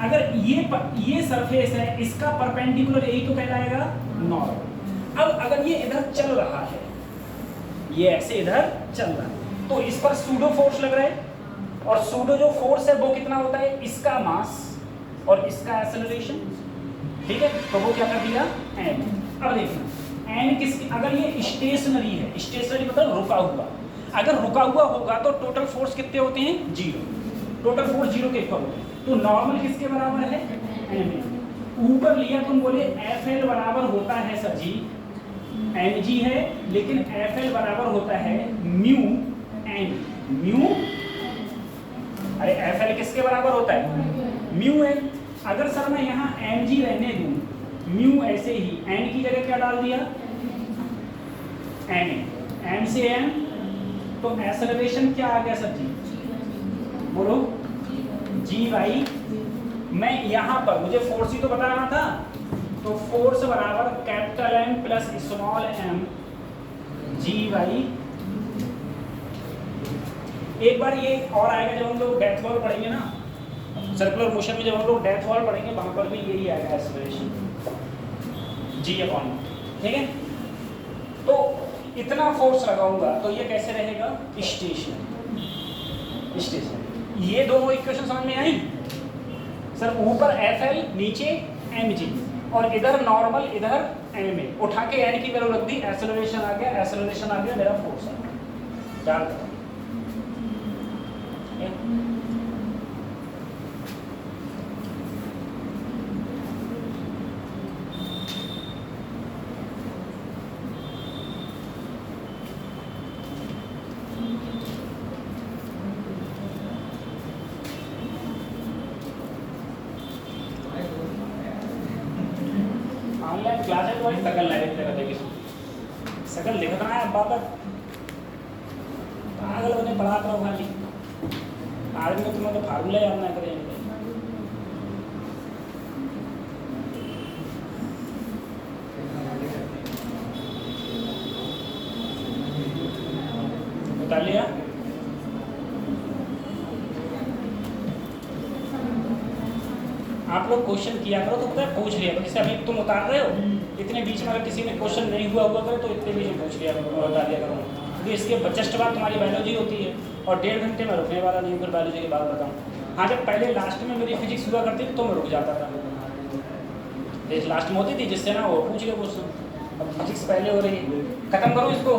अगर ये सरफेस है, इसका परपेंडिकुलर यही तो कहलाएगा नॉर्मल। अब अगर ये इधर चल रहा है, ये ऐसे इधर चल रहा है, तो इस पर सूडो फोर्स लग रहा है, और सूडो जो फोर्स है वो कितना होता है, इसका मास और इसका एक्सेलरेशन, ठीक है। तो वो क्या कर दिया, एम। अब देखना एम किसकी, अगर ये स्टेशनरी है, स्टेशनरी मतलब रुका हुआ, अगर रुका हुआ होगा तो टोटल फोर्स कितने होते हैं, जीरो, टोटल फोर्स जीरो के इक्वल होते हैं। तो नॉर्मल किसके बराबर है, एम। ऊपर लिया तुम बोले एफ एल बराबर होता है सर जी, एम जी है, लेकिन एफ एल बराबर होता है म्यू एन, म्यू, अरे एफ एल किसके बराबर होता है, म्यू एन। अगर सर मैं यहाँ एम जी रहने दूं, म्यू ऐसे ही, एन की जगह क्या डाल दिया, एन, एम से एम, तो एक्सेलरेशन क्या आ गया सर जी, बोलो, जी वाई। मैं यहाँ पर मुझे फोर्स ही तो बता रहा था, तो फोर्स बराबर capital M plus small M G Y. एक बार ये और आएगा जब हम लोग डेप्थ वॉल पढ़ेंगे ना, सर्कुलर मोशन में जब हम लोग डेप्थ वॉल पढ़ेंगे वहां पर भी यही आएगा एक्सेलरेशन, जी अपॉन, ठीक है। तो इतना फोर्स लगाऊंगा तो ये कैसे रहेगा, स्टेशनरी, स्टेशनरी। ये दोनों इक्वेशन समझ में आई सर, ऊपर एफ एल, नीचे एम जी, और इधर नॉर्मल, इधर एम ए, उठा के एन की वैल्यू रख दी, एक्सेलरेशन आ गया, एक्सेलरेशन आ गया, मेरा फोर्स आ गया, याद करो। सकल नहीं लिख देगी, सकल लिखना है बाबा, पागल बने पढ़ा करो खाली, आदमी को तुम्हें तो फार्मूला याद ना करेंगे। बता लिया? आप लोग क्वेश्चन किया करो तो पता है पूछ लिया करो, जैसे अभी तुम उतार रहे हो, इतने बीच में अगर किसी ने क्वेश्चन नहीं हुआ करे तो इतने बीच में पूछ लिया करो और बता दिया करो, क्योंकि इसके जस्ट बाद तुम्हारी बायोलॉजी होती है और 1.5 घंटे में रुकने वाला नहीं, फिर बायोलॉजी के बाद बताऊँ। हाँ, जब पहले लास्ट में मेरी फिजिक्स हुआ करती थी तो मैं रुक जाता था, लास्ट में होती थी जिससे ना वो पूछ ले क्वेश्चन। अब फिजिक्स पहले हो रही है, खत्म करो इसको।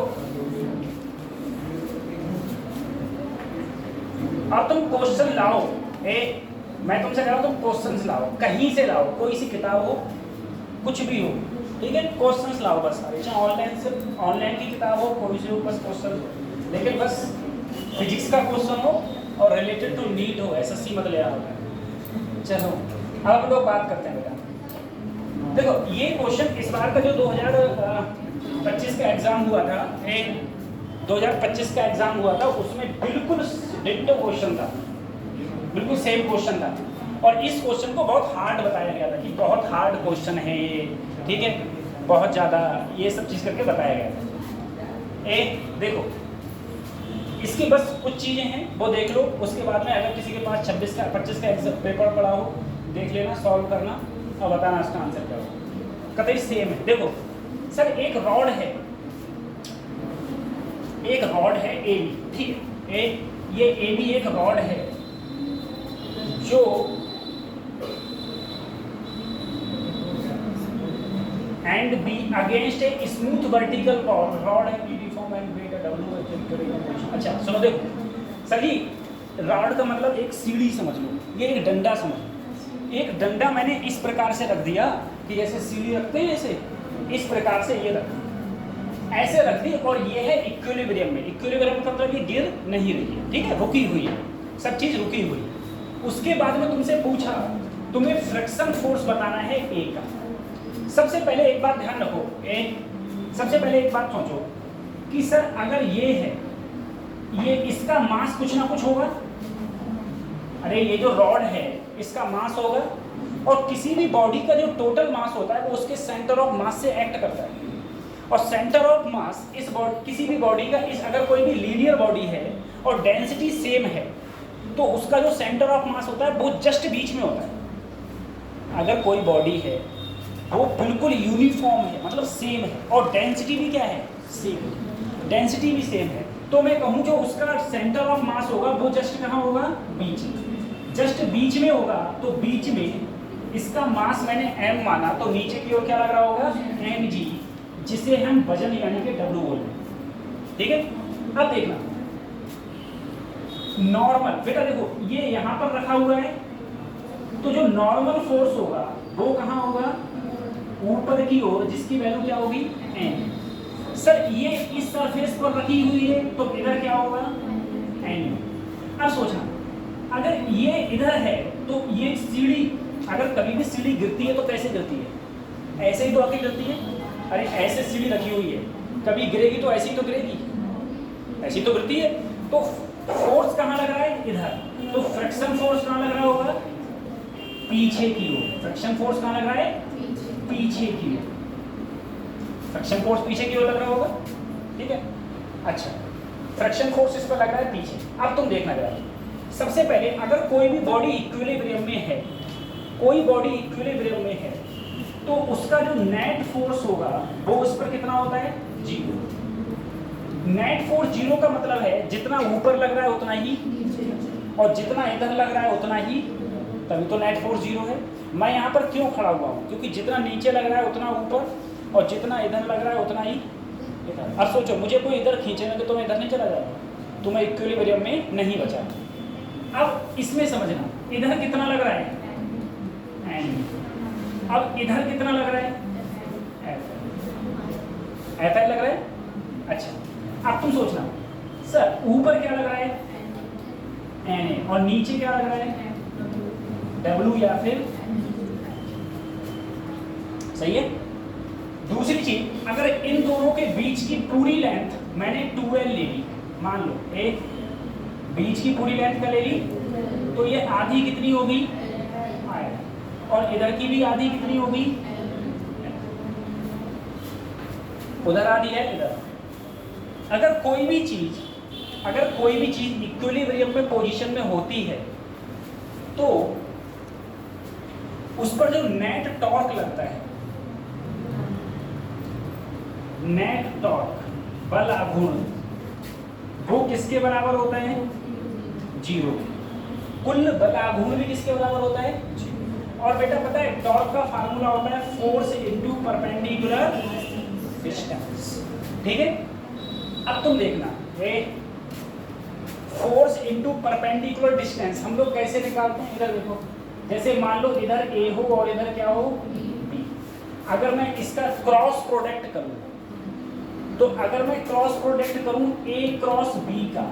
अब तुम क्वेश्चन लाओ, मैं तुमसे कह रहा हूँ तुम क्वेश्चंस लाओ, कहीं से लाओ, कोई सी किताब हो, कुछ भी हो, ठीक है, क्वेश्चंस लाओ बस सारे, चाहे ऑनलाइन की किताब हो, कोई सी हो, बस क्वेश्चन हो, लेकिन बस फिजिक्स का क्वेश्चन हो और रिलेटेड टू नीट हो, एसएससी मत ले आओ। चलो अब हम लोग बात करते हैं बेटा। देखो ये क्वेश्चन इस बार का जो 2025 का एग्जाम हुआ था, 2025 का एग्जाम हुआ था, उसमें बिल्कुल डिट्टो क्वेश्चन था, बिल्कुल सेम क्वेश्चन था, और इस क्वेश्चन को बहुत हार्ड बताया गया था कि बहुत हार्ड क्वेश्चन है ये, ठीक है, बहुत ज़्यादा ये सब चीज़ करके बताया गया था। देखो इसकी बस कुछ चीज़ें हैं वो देख लो, उसके बाद में अगर किसी के पास 25 का पेपर पड़ा हो देख लेना, सॉल्व करना और बताना इसका आंसर क्या हो। कतई सेम है। देखो सर एक रॉड है ए बी, ठीक है, ये ए बी एक रॉड है जो and be against a smooth vertical rod है, यूनिफॉर्म एंड वेट डब्ल्यू। अच्छा सुनो, देखो सर जी रॉड का मतलब एक सीढ़ी समझ लो, ये एक डंडा समझ लो, एक डंडा मैंने इस प्रकार से रख दिया कि जैसे सीढ़ी रखते हैं, ऐसे इस प्रकार से ये रख ऐसे रख दी, और ये है इक्विलिब्रियम में। इक्विलिब्रियम का मतलब ये गिर नहीं रही है, ठीक है, रुकी हुई है, सब चीज़ रुकी हुई है। उसके बाद में तुमसे पूछा तुम्हें फ्रिक्शन फोर्स बताना है ए का। सबसे पहले एक बात ध्यान रखो, सबसे पहले एक बात सोचो कि सर अगर ये है, ये इसका मास कुछ ना कुछ होगा, अरे ये जो रॉड है इसका मास होगा, और किसी भी बॉडी का जो टोटल मास होता है वो उसके सेंटर ऑफ मास से एक्ट करता है, और सेंटर ऑफ मास इस किसी भी बॉडी का अगर कोई भी लीनियर बॉडी है और डेंसिटी सेम है तो उसका जो सेंटर ऑफ मास होता है वो जस्ट बीच में होता है। अगर कोई बॉडी है वो बिल्कुल यूनिफॉर्म है, मतलब सेम है, और डेंसिटी भी क्या है, सेम, डेंसिटी भी सेम है, तो मैं कहूँ जो उसका सेंटर ऑफ मास होगा वो जस्ट कहाँ होगा, बीच में, जस्ट बीच में होगा। तो बीच में इसका मास मैंने m माना, तो नीचे की ओर क्या लग रहा होगा, mg, जिसे हम वजन यानी कि W बोलते हैं, ठीक है। अब देखना नॉर्मल, बेटा देखो ये यहाँ पर रखा हुआ है, तो जो नॉर्मल फोर्स होगा वो कहाँ होगा, ऊपर की ओर, जिसकी वैल्यू क्या होगी, n। सर ये इस सरफेस पर रखी हुई है तो इधर क्या होगा, n। अब सोचना अगर ये इधर है तो ये सीढ़ी, अगर कभी भी सीढ़ी गिरती है तो कैसे गिरती है, ऐसे ही तो आके गिरती है। अरे ऐसे सीढ़ी रखी हुई है, कभी गिरेगी तो ऐसी तो गिरेगी, ऐसी तो गिरती है, तो फोर्स कहाँ लग रहा है, इधर, तो फ्रिक्शन फोर्स कहाँ लग रहा होगा, पीछे की ओर। फ्रिक्शन फोर्स कहाँ लग रहा है, पीछे की ओर, फ्रिक्शन फोर्स पीछे की ओर लग रहा होगा, ठीक है। अच्छा फ्रिक्शन फोर्स इस पर लग रहा है पीछे। अब तुम देखना जरा, सबसे पहले अगर कोई भी बॉडी इक्विलिब्रियम में है, कोई बॉडी इक्विलिब्रियम में है, तो उसका जो नेट फोर्स होगा वो उस पर कितना होता है, 0। नेट फोर्स 0 का मतलब है जितना ऊपर लग रहा है उतना ही, और जितना इधर लग रहा है उतना ही, तभी तो नेट फोर्स 0 है। मैं यहाँ पर क्यों खड़ा हुआ हूँ, क्योंकि जितना नीचे लग रहा है उतना ऊपर, और जितना इधर लग रहा है उतना ही इधर। अब सोचो मुझे कोई इधर खींचेगा तो मैं इधर नहीं चला जाऊँगा, तो मैं इक्विलिब्रियम में नहीं बचा। अब इसमें समझना, इधर कितना लग रहा है, अब इधर कितना लग रहा है, एफ लग रहा है। अच्छा अब तुम सोचना सर ऊपर क्या लग रहा है, एन, और नीचे क्या लग रहा है, डब्ल्यू या फिर, सही है। दूसरी चीज, अगर इन दोनों के बीच की पूरी लेंथ मैंने 2l ले ली, मान लो एक बीच की पूरी लेंथ का ले ली, तो ये आधी कितनी होगी l, और इधर की भी आधी कितनी होगी, उधर आधी है इधर। अगर कोई भी चीज इक्विलिब्रियम में पोजीशन में होती है तो उस पर जो नेट टॉर्क लगता है, नेट टॉर्क बल आघूर्ण, वो किसके बराबर होता है, 0। कुल बल आघूर्ण भी किसके बराबर होता है, 0। और बेटा पता है टॉर्क का फार्मूला होता है फोर्स इनटू परपेंडिकुलर डिस्टेंस, ठीक है। अब तुम देखना फोर्स इनटू परपेंडिकुलर डिस्टेंस हम लोग कैसे निकालते हैं, इधर देखो, जैसे मान लो इधर A हो और इधर क्या हो B। अगर मैं इसका क्रॉस प्रोडक्ट करूं, तो अगर मैं क्रॉस प्रोडक्ट करूं A क्रॉस B का,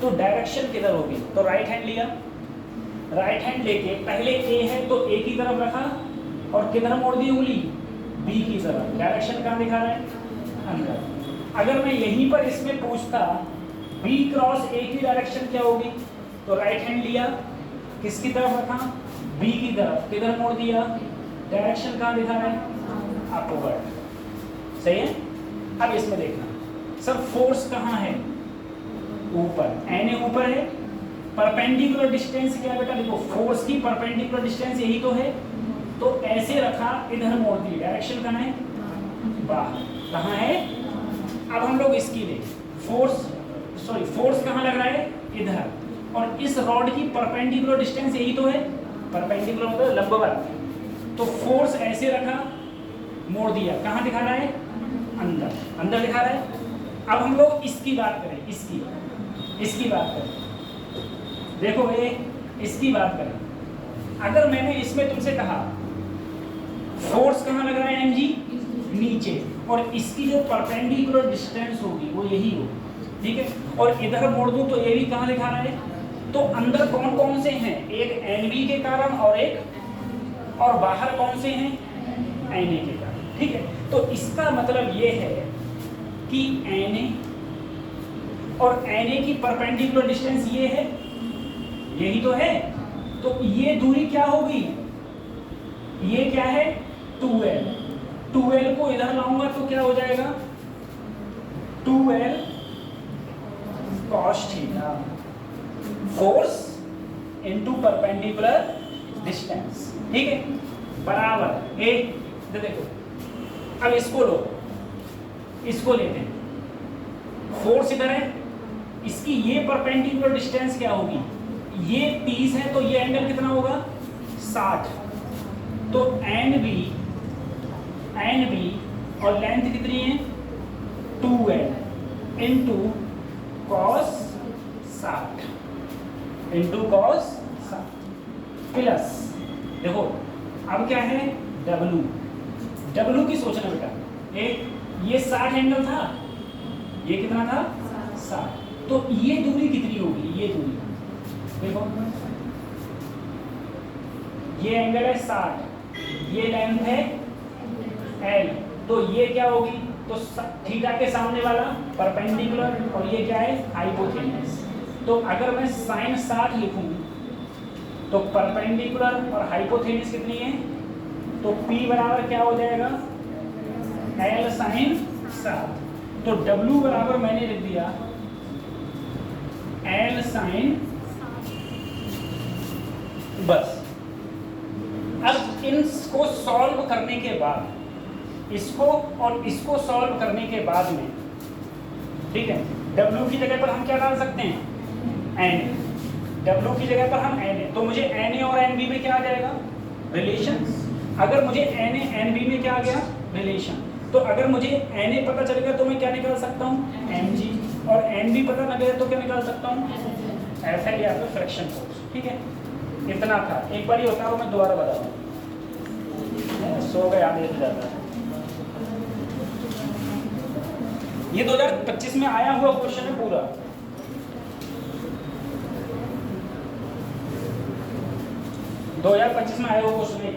तो डायरेक्शन किधर होगी, तो राइट हैंड लिया, राइट हैंड लेके पहले A है तो A की तरफ रखा और किधर मोड़ दी उंगली, B की तरफ। डायरेक्शन कहाँ दिखा रहा है, अंदर। अगर मैं यहीं पर इसमें पूछता B क्रॉस A की डायरेक्शन क्या होगी, तो राइट हैंड लिया, किसकी तरफ रखा, B की तरफ, किधर मोड़ दिया, डायरेक्शन कहाँ दिखा रहा है, अपवर्ड, सही है। अब इसमें देखना सर फोर्स कहाँ है, ऊपर, Na ऊपर है, परपेंडिकुलर डिस्टेंस क्या है बेटा, देखो फोर्स की परपेंडिकुलर डिस्टेंस यही तो है, तो ऐसे रखा, इधर मोड़ दी, डायरेक्शन कहाँ है, बाहर, कहाँ है। अब हम लोग इसकी देख, फोर्स कहाँ लग रहा है, इधर, और इस रॉड की परपेंडिकुलर डिस्टेंस यही तो है, परपेंडिकुलर मतलब लंबवत, तो फोर्स ऐसे रखा, मोड़ दिया, कहाँ दिखा रहा है, अंदर, अंदर दिखा रहा है। अब हम लोग इसकी बात करें, इसकी बात करें, देखो ये इसकी बात करें, अगर मैंने इसमें तुमसे कहा फोर्स कहाँ लग रहा है mg, नीचे, और इसकी जो परपेंडिकुलर डिस्टेंस होगी वो यही होगी, ठीक है, और इधर मोड़ दूं तो ये भी कहाँ दिखा रहा है, तो अंदर कौन कौन से हैं, एक NB के कारण और बाहर कौन से हैं, Na के कारण, ठीक है। तो इसका मतलब ये है कि Na और Na की परपेंडिकुलर डिस्टेंस ये है, यही तो है, तो ये दूरी क्या होगी, ये क्या है 2l, 2l को इधर लाऊंगा तो क्या हो जाएगा 2l cos theta, force into perpendicular distance, ठीक है, बराबर ए। देखो अब इसको लो, इसको लेते हैं, फोर्स इधर है, इसकी ये परपेंडिकुलर डिस्टेंस क्या होगी, ये 30 है तो ये एंगल कितना होगा 60, तो NB और लेंथ कितनी है 2l इंटू cos 60 प्लस, देखो अब क्या है W की सोचना बेटा, एक ये 60 एंगल था, ये कितना था 60, तो ये दूरी कितनी होगी, ये दूरी देखो, ये एंगल है 60, ये लेंथ है L, तो ये क्या होगी, तो थीटा के सामने वाला परपेंडिकुलर, और ये क्या है हाइपोथेनस। तो अगर मैं sin 60 लिखूं तो परपेंडिकुलर और हाइपोथेनस कितनी है, तो P बराबर क्या हो जाएगा L sin 60, तो W बराबर मैंने लिख दिया L sin, बस। अब इनको सॉल्व करने के बाद, इसको और इसको सॉल्व करने के बाद में, ठीक है, W की जगह पर हम क्या डाल सकते हैं Na, W की जगह पर हम Na, तो मुझे Na और NB में क्या आ जाएगा रिलेशन। अगर मुझे Na NB में क्या आ गया रिलेशन, तो अगर मुझे Na पता चलेगा तो मैं क्या निकाल सकता हूँ mg, और NB पता न गया तो क्या निकाल सकता हूँ Fl या फिर फ्रिक्शन फोर्स, ठीक है। इतना था, एक बार ही होता है, मैं दोबारा बता दूँ, सो गया याद रह जाता है। ये 2025 में आया हुआ क्वेश्चन है पूरा, में आया हुआ क्वेश्चन है।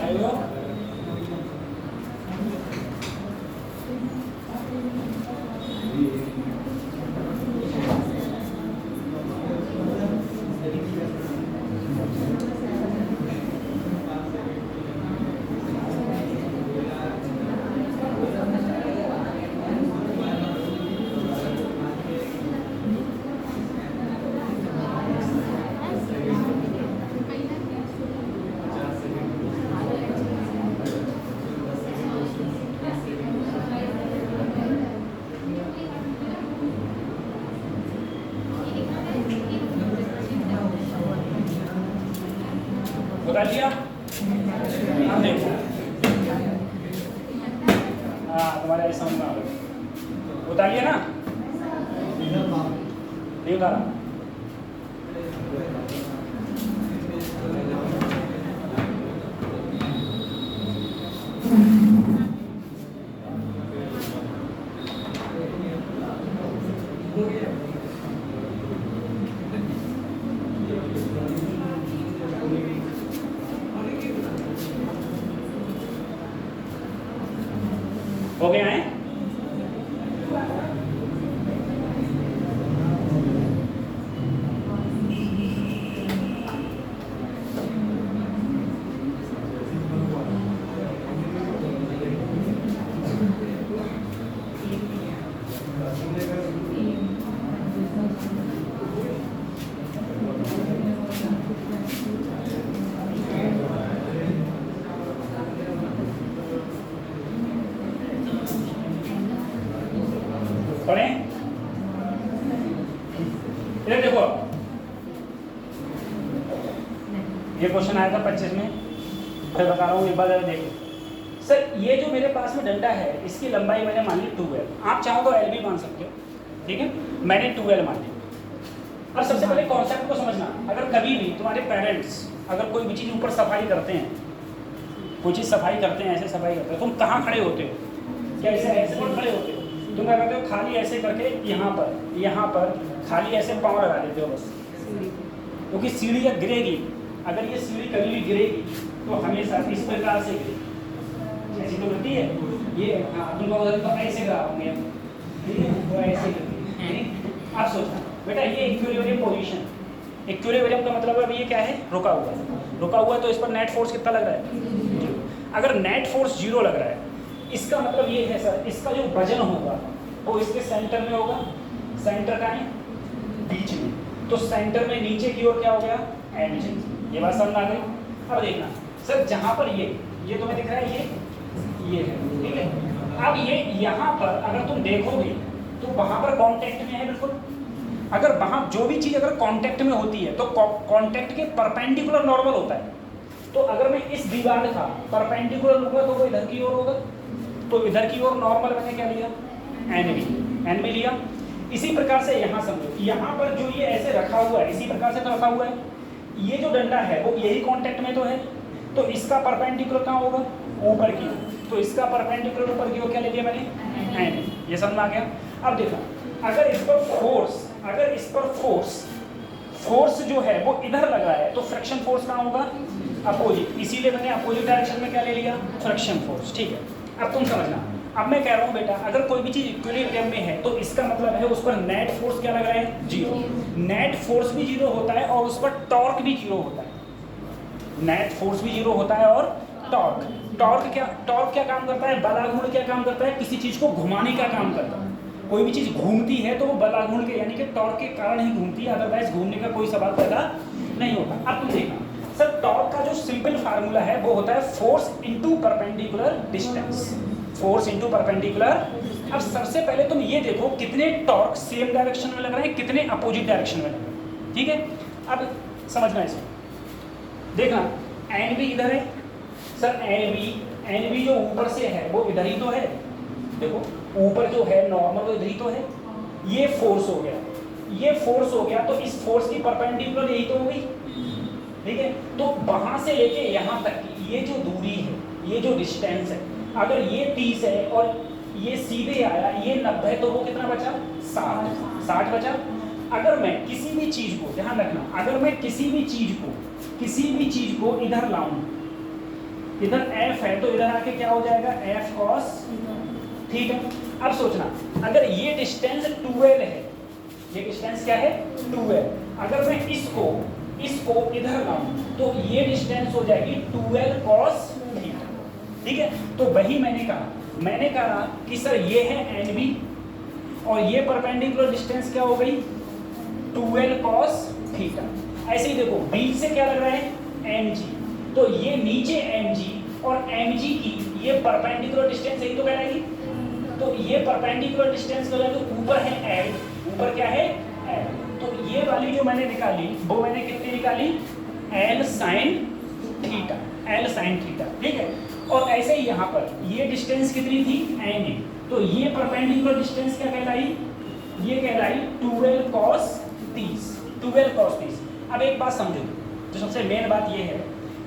आएगा बता दिया। अब देखो हाँ तुम्हारे ऐसा समझ में आ गया, बता लिया ना, नहीं उतारा। हो गया है। पढ़ें इधर देखो, ये क्वेश्चन आया था 25 में, फिर बता रहा हूँ एक बार देखो। सर ये जो मेरे पास में डंडा है इसकी लंबाई मैंने मान ली 2L, आप चाहो तो L भी मान सकते हो, ठीक है, मैंने 2L मान ली। अब सबसे पहले कॉन्सेप्ट को समझना, अगर कभी भी तुम्हारे पेरेंट्स अगर कोई भी चीज़ ऊपर सफाई करते हैं, कोई चीज़ सफाई करते हैं, ऐसे सफाई करते हैं, तुम कहाँ खड़े होते हो? क्या ऐसे ऐसे पर खड़े होते हो? तुम क्या करते हो? खाली ऐसे करके यहाँ पर खाली ऐसे पाँव लगा देते हो बस, क्योंकि सीढ़ी जब गिरेगी, अगर ये सीढ़ी कभी भी गिरेगी तो हमेशा इस प्रकार से गिरेगी, ऐसी तो गिरती है ये। हाँ तुम लोग तो ऐसे गिराओगे, ठीक है, तो ऐसे गिरती। आप सोचना बेटा ये इक्विलिब्रियम पोजीशन, इक्विलिब्रियम का मतलब अब ये क्या है? रुका हुआ है, रुका हुआ है, तो इस पर नेट फोर्स कितना लग रहा है? 0। अगर नेट फोर्स 0 लग रहा है इसका मतलब ये है सर, इसका जो वजन होगा वो इसके सेंटर में होगा, सेंटर का है बीच में, तो सेंटर में नीचे की ओर क्या हो गया? एडजेंट। ये बात समझ आ गई? अब देखना सर, जहाँ पर ये तुम्हें दिख रहा है, ये है, ठीक है। अब ये यहाँ पर अगर तुम देखोगे तो वहाँ पर कॉन्टेक्ट में है बिल्कुल। अगर वहाँ जो भी चीज़ अगर कॉन्टेक्ट में होती है तो कॉन्टेक्ट के परपेंडिकुलर नॉर्मल होता है। तो अगर मैं इस दीवार का परपेंडिकुलर लूँगा तो वो इधर की ओर होगा, तो इधर की ओर नॉर्मल मैंने क्या लिया? एन बी लिया। इसी प्रकार से यहाँ समझो, यहाँ पर जो ये ऐसे रखा हुआ है, इसी प्रकार से तो रखा हुआ है, ये जो डंडा है वो यही कांटेक्ट में तो है, तो इसका परपेंडिकुलर कहाँ होगा? ऊपर की ओर, तो इसका परपेंडिकुलर ऊपर की ओर क्या ले लिया मैंने? एन। ये समझ में आ गया? अब देखो, अगर इस पर फोर्स जो है वो इधर लगा है तो फ्रिक्शन फोर्स कहाँ होगा? अपोजिट, इसीलिए मैंने अपोजिट डायरेक्शन में क्या ले लिया? फ्रिक्शन फोर्स, ठीक है। अब तुम समझना, अब मैं कह रहा हूँ बेटा अगर कोई भी चीज़ इक्विलिब्रियम में है तो इसका मतलब है उस पर नेट फोर्स क्या लग रहा है? 0। नेट फोर्स भी 0 होता है और उस पर टॉर्क भी 0 होता है। नेट फोर्स भी 0 होता है और टॉर्क क्या काम करता है? बलाघूर्ण क्या काम करता है? किसी चीज़ को घुमाने का काम करता है। कोई भी चीज़ घूमती है तो वो बलाघूर्ण के यानी कि टॉर्क के कारण ही घूमती है, अदरवाइज घूमने का कोई सवाल पैदा नहीं होता। अब तुम देखना सर, टॉर्क का जो सिंपल फार्मूला है वो होता है force into perpendicular distance, force into perpendicular. अब सबसे पहले तुम ये देखो कितने टॉर्क सेम डायरेक्शन में लग रहे हैं, कितने अपोजिट डायरेक्शन में लग रहे हैं, ठीक है। अब समझना इसको, देखना एन भी इधर है सर, एन बी जो ऊपर से है वो इधर ही तो है, देखो ऊपर जो है नॉर्मल वो इधर ही तो है। ये फोर्स हो गया, तो इस फोर्स की परपेंडिकुलर यही तो होगी, ठीक है। तो वहां से लेके यहाँ तक की ये जो दूरी है, ये जो डिस्टेंस है, अगर ये 30 है और ये सीधे आया ये 90, तो वो कितना बचा? 60 बचा। अगर मैं किसी भी चीज को, ध्यान रखना, अगर मैं किसी भी चीज को इधर लाऊं, इधर f है तो इधर आके क्या हो जाएगा f cos थीटा। अब सोचना, अगर ये डिस्टेंस 2l है, ये डिस्टेंस क्या है 2l, अगर मैं इसको इधर लाऊं तो ये डिस्टेंस हो जाएगी 2l cos थीटा। ठीक है, तो वही मैंने कहा कि सर ये है NB और ये परपेंडिकुलर डिस्टेंस क्या हो गई 2l cos थीटा। ऐसे ही देखो बीच से क्या लग रहा है mg, तो ये नीचे mg और mg की ये परपेंडिकुलर डिस्टेंस यही तो कहलाएगी, तो ये परपेंडिकुलर डिस्टेंस हो जाए तो ऊपर है l, ऊपर क्या है l, तो ये वाली जो मैंने निकाली वो मैंने कितनी निकाली l sin थीटा। ठीक है, और ऐसे ही यहाँ पर ये डिस्टेंस कितनी थी na, तो ये परपेंडिकुलर डिस्टेंस क्या कहलाई, ये कहलाई 2l cos 30। अब एक बात समझो, जो सबसे मेन बात ये है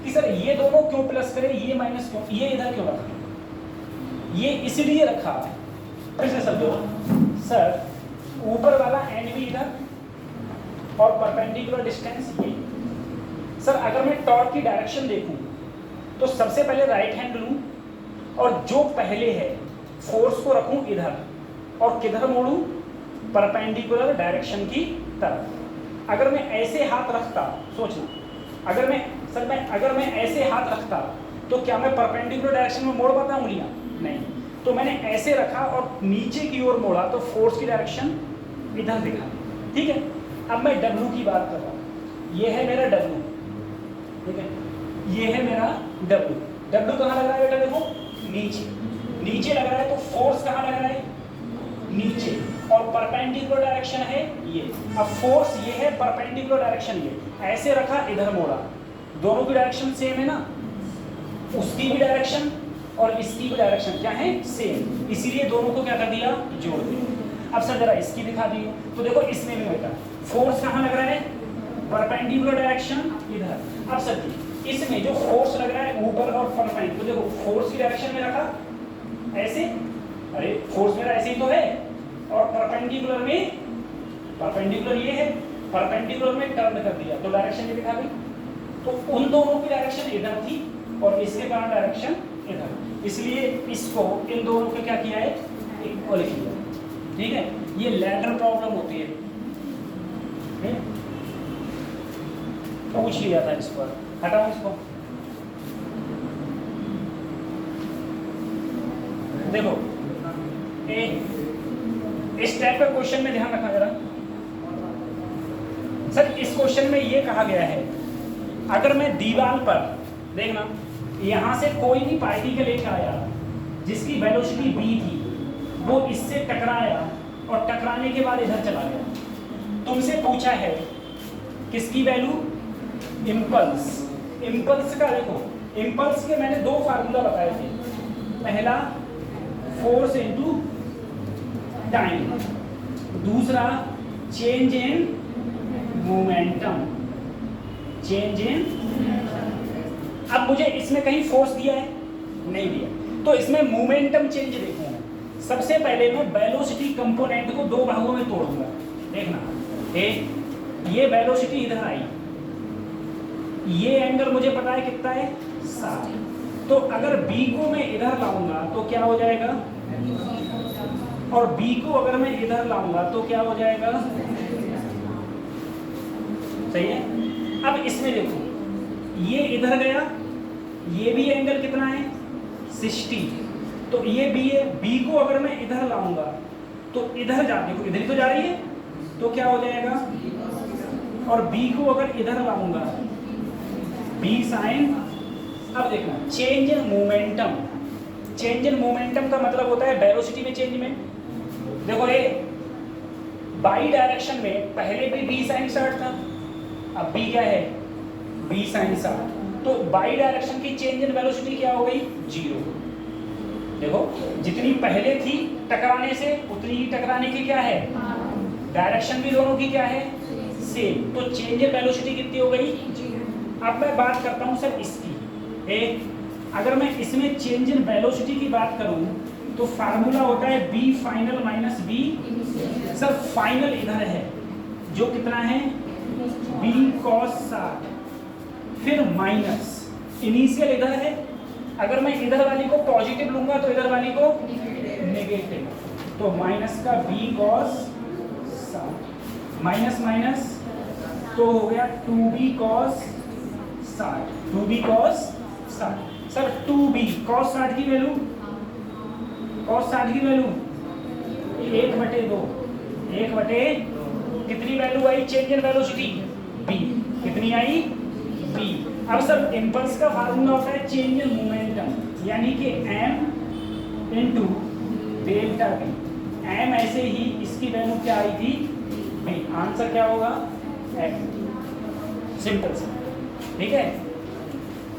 कि सर ये दोनों क्यों प्लस करें, ये माइनस क्यों, ये इधर क्यों रखा, ये इसलिए रखा, फिर से समझो सर, ऊपर वाला NB इधर और परपेंडिकुलर डिस्टेंस ये। सर अगर मैं टॉर्क की डायरेक्शन देखूं तो सबसे पहले राइट हैंड लूं और जो पहले है फोर्स को रखूं इधर और किधर मोड़ूं, परपेंडिकुलर डायरेक्शन की तरफ। अगर मैं ऐसे हाथ रखता, सोचना, अगर मैं ऐसे हाथ रखता तो क्या मैं परपेंडिकुलर डायरेक्शन में मोड़ पाता उंगलियां, नहीं, तो मैंने ऐसे रखा और नीचे की ओर मोड़ा तो फोर्स की डायरेक्शन इधर दिखा। ठीक है, अब मैं W की बात कर रहा हूँ, ये है मेरा W, ठीक है, ये है मेरा W कहाँ लग रहा है बेटा, देखो नीचे लग रहा है, तो फोर्स कहाँ लग रहा है नीचे, और परपेंडिकुलर डायरेक्शन है ये। अब फोर्स ये है, परपेंडिकुलर डायरेक्शन ये, ऐसे रखा इधर मोड़ा, दोनों की डायरेक्शन सेम है ना, उसकी भी डायरेक्शन और इसकी भी डायरेक्शन क्या है सेम, इसीलिए दोनों को क्या कर दिया जोड़ दिया। अब सर जरा इसकी दिखा दी, तो देखो इसमें भी बेटा फोर्स कहाँ लग रहा है, परपेंडिकुलर डायरेक्शन इधर। अब सर इसमें जो फोर्स लग रहा है ऊपर और परपेंडिकुलर, तो देखो फोर्स की डायरेक्शन में रखा ऐसे, अरे फोर्स मेरा ऐसे ही तो है, और परपेंडिकुलर ये है, परपेंडिकुलर में टर्न कर दिया तो डायरेक्शन ये दिखा गई, तो उन दोनों की डायरेक्शन इधर थी और इसके कारण डायरेक्शन इधर, इसलिए इसको इन दोनों को क्या किया है इक्वल किया। ठीक है, ये लैडर प्रॉब्लम होती है, पूछ लिया था इस पर, हटाओ इसको। देखो इस टाइप का क्वेश्चन में ध्यान रखना जरा। सर इस क्वेश्चन में ये कहा गया है, अगर मैं दीवार पर देखना यहां से कोई भी पार्टिकल एक आया जिसकी वेलोसिटी v थी, वो इससे टकराया और टकराने के बाद इधर चला गया, तुमसे पूछा है किसकी वैल्यू, इम्पल्स का। देखो इम्पल्स के मैंने दो फार्मूला बताए थे, पहला फोर्स इनटू टाइम, दूसरा चेंज इन मोमेंटम। अब मुझे इसमें कहीं फोर्स दिया है नहीं दिया, तो इसमें मोमेंटम चेंज देखूंगा। सबसे पहले मैं वेलोसिटी कंपोनेंट को दो भागों में तोड़ूंगा। देखना ये वेलोसिटी इधर आई, ये एंगल मुझे पता है कितना है 60, तो अगर b को मैं इधर लाऊंगा तो क्या हो जाएगा, और b को अगर मैं इधर लाऊंगा तो क्या हो जाएगा, सही है। अब इसमें देखो ये इधर गया, ये भी एंगल कितना है 60, तो ये b है, b को अगर मैं इधर लाऊंगा तो इधर जा, देखो इधर ही तो जा रही है, तो क्या हो जाएगा, और b को अगर इधर लाऊंगा b साइन। अब देखना change in momentum, change in momentum का मतलब होता है वेलोसिटी में चेंज में। देखो ये बाई डायरेक्शन में पहले भी b साइन 60 था, अब b क्या है b साइन 60, तो बाई डायरेक्शन की चेंज इन वेलोसिटी क्या हो गई 0। देखो जितनी पहले थी टकराने से उतनी ही टकराने की क्या है, डायरेक्शन भी दोनों की क्या है सेम, तो चेंज इन वेलोसिटी कितनी हो गई 0। अब मैं बात करता हूं सर इसकी, अगर मैं इसमें चेंज इन वेलोसिटी की बात करूं तो फार्मूला होता है b final minus b, sir final इधर है जो कितना है b cos 60, फिर माइनस इनिशियल इधर है अगर मैं इधर वाली को पॉजिटिव लूंगा तो इधर वाली को नेगेटिव, तो माइनस का बी कॉस साठ, माइनस माइनस तो हो गया 2b cos 60, 2b cos 60। Sir 2b cos 60 की वैल्यू, कॉस 60 की वैल्यू 1/2, 1/, कितनी value I change in velocity b, कितनी आई b। अब सर इम्पल्स का फार्मूला होता है चेंज इन मोमेंटम, यानी कि m into delta b। m ऐसे ही इसकी वैल्यू क्या आई थी b, आंसर क्या होगा f, सिंपल सा, ठीक है।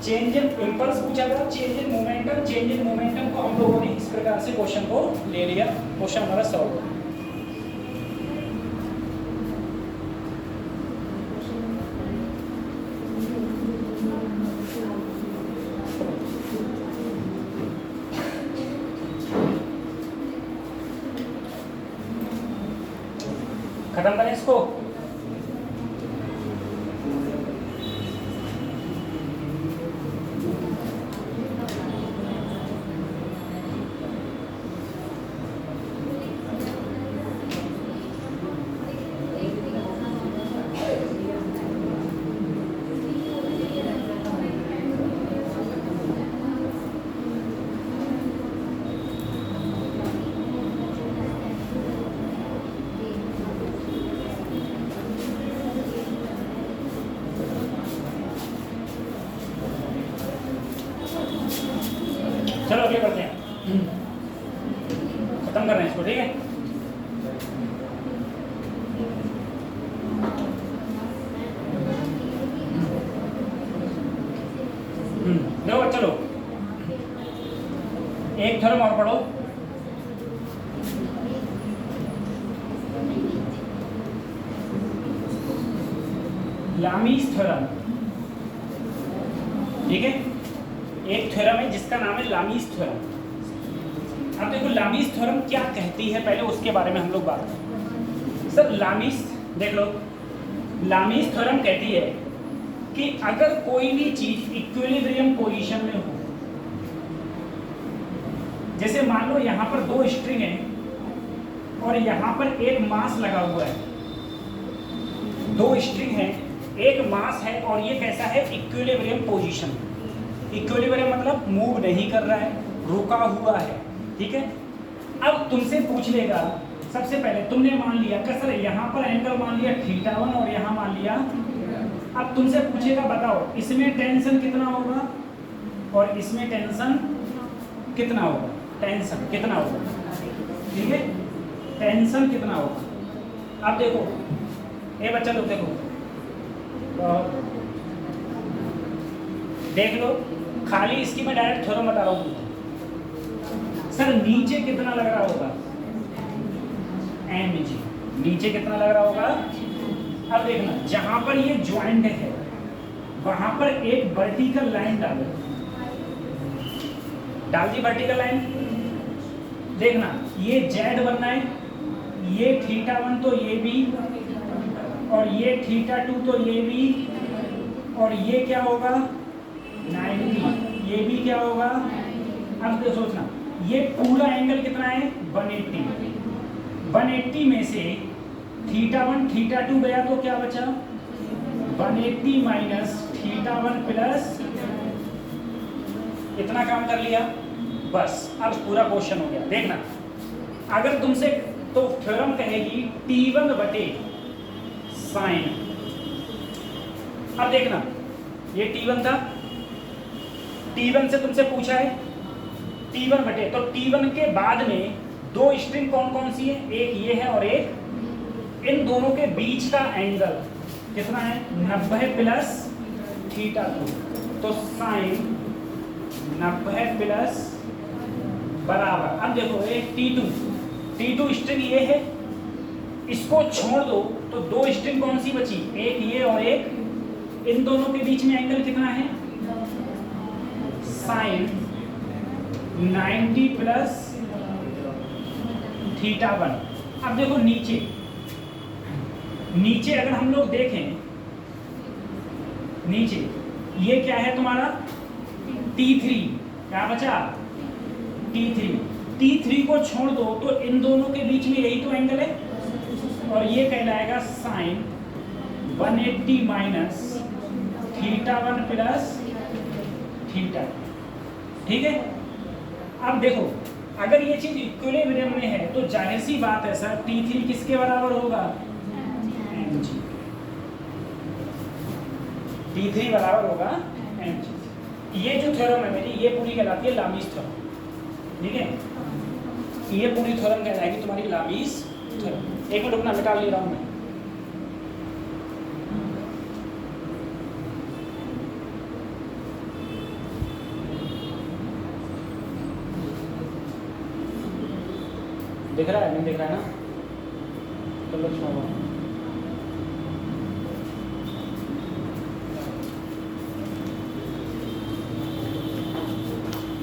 चेंज इन इम्पल्स पूछा था, change in momentum, change in momentum को हम लोगों ने इस प्रकार से क्वेश्चन को ले लिया, क्वेश्चन हमारा सॉल्व हो। खत्म करें इसको। चलो आगे बढ़ते हैं, खत्म कर रहे हैं इसको, ठीक है। देखो चलो एक थ्योरम और पढ़ो, लामीज थ्योरम, ठीक है। एक थ्योरम है जिसका नाम है लामीज थ्योरम। अब देखो लामीज थ्योरम क्या कहती है, पहले उसके बारे में हम लोग बात करें। सर लामीज देख लो, लामीज थ्योरम कहती है कि अगर कोई भी चीज इक्विलिब्रियम पोजीशन में हो, जैसे मान लो यहाँ पर दो स्ट्रिंग है और यहाँ पर एक मास लगा हुआ है, दो स्ट्रिंग है, एक मास है और ये कैसा है इक्विलिब्रियम पोजीशन। इक्विलिब्रियम मतलब मूव नहीं कर रहा है, रुका हुआ है, ठीक है। अब तुमसे पूछ लेगा, सबसे पहले तुमने मान लिया कि सर यहाँ पर एंगल मान लिया θ1 और यहाँ मान लिया, अब तुमसे पूछेगा बताओ इसमें टेंशन कितना होगा और इसमें टेंशन कितना होगा, टेंशन कितना होगा, ठीक है, टेंशन कितना होगा। अब देखो ये बच्चा लोग देखो, देख लो खाली इसकी मैं डायरेक्ट थ्योरम बता रहा हूँ। सर नीचे कितना लग रहा होगा mg, नीचे कितना लग रहा होगा। अब देखना जहां पर ये ज्वाइंट है वहां पर एक वर्टिकल लाइन डाल दी वर्टिकल लाइन। देखना ये z बनना है, ये θ1 तो ये भी, और ये θ2 तो ये भी, और ये क्या होगा 90, ये भी क्या होगा। अब देखो सोचना ये पूरा एंगल कितना है 180, 180 में से θ1 θ2 गया तो क्या बचा 180 माइनस θ1 प्लस, इतना काम कर लिया बस। अब पूरा क्वेश्चन हो गया। देखना अगर तुमसे तो थ्योरम कहेगी T1 बटे साइन। अब देखना ये T1 था, T1 से तुमसे पूछा है T1 बटे, तो T1 के बाद में दो स्ट्रिंग कौन कौन सी है, एक ये है और एक, इन दोनों के बीच का एंगल कितना है 90 प्लस θ2, तो साइन 90 प्लस बराबर। अब देखो एक T2 स्ट्रिंग ये है, इसको छोड़ दो तो दो स्ट्रिंग कौन सी बची, एक ये और एक, इन दोनों के बीच में एंगल कितना है साइन 90 प्लस θ1। अब देखो नीचे अगर हम लोग देखें, नीचे ये क्या है तुम्हारा T3, क्या बचा T3। T3 को छोड़ दो तो इन दोनों के बीच में यही तो एंगल है और ये कहलाएगा साइन 180 माइनस θ1 प्लस θ। ठीक है। अब देखो अगर ये चीज इक्विलिब्रियम में है तो जाहिर सी बात है सर T3 किसके बराबर होगा mg। T3 बराबर होगा mg। ये जो थ्योरम है मेरी ये पूरी कहलाती है लामीस थ्योरम। ठीक है। ये पूरी थ्योरम कहलाएगी तुम्हारी लामीस थ्योरम। एक मिनट रुकना मिटा ले रहा हूं मैं। दिख रहा है नहीं दिख रहा है ना? चलो छोड़ो।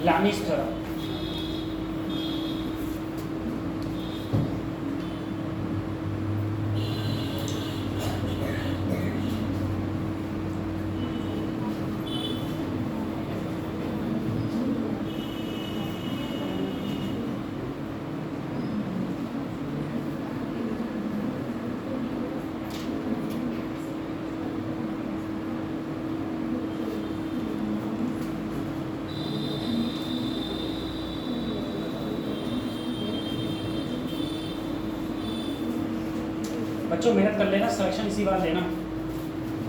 लामीस थ्योरम बच्चों मेहनत कर लेना, सिलेक्शन इसी बार लेना।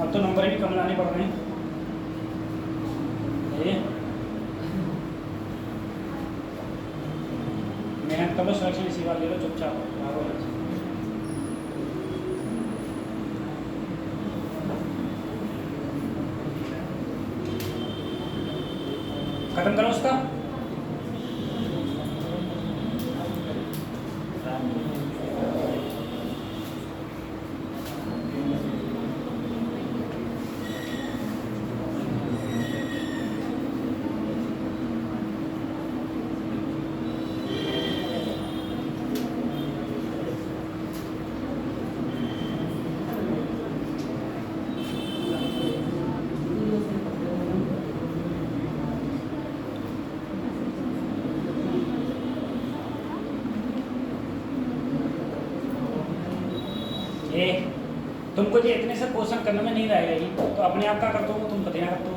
अब तो नंबर भी कम लाने पड़ रहे हैं। मेहनत कर लो, सिलेक्शन इसी बार ले लो चुपचाप। खत्म करो उसका। तुमको जो इतने से क्वेश्चन करने में नहीं रहेगी तो अपने आप का करते हो, तुम पता ना करते हो,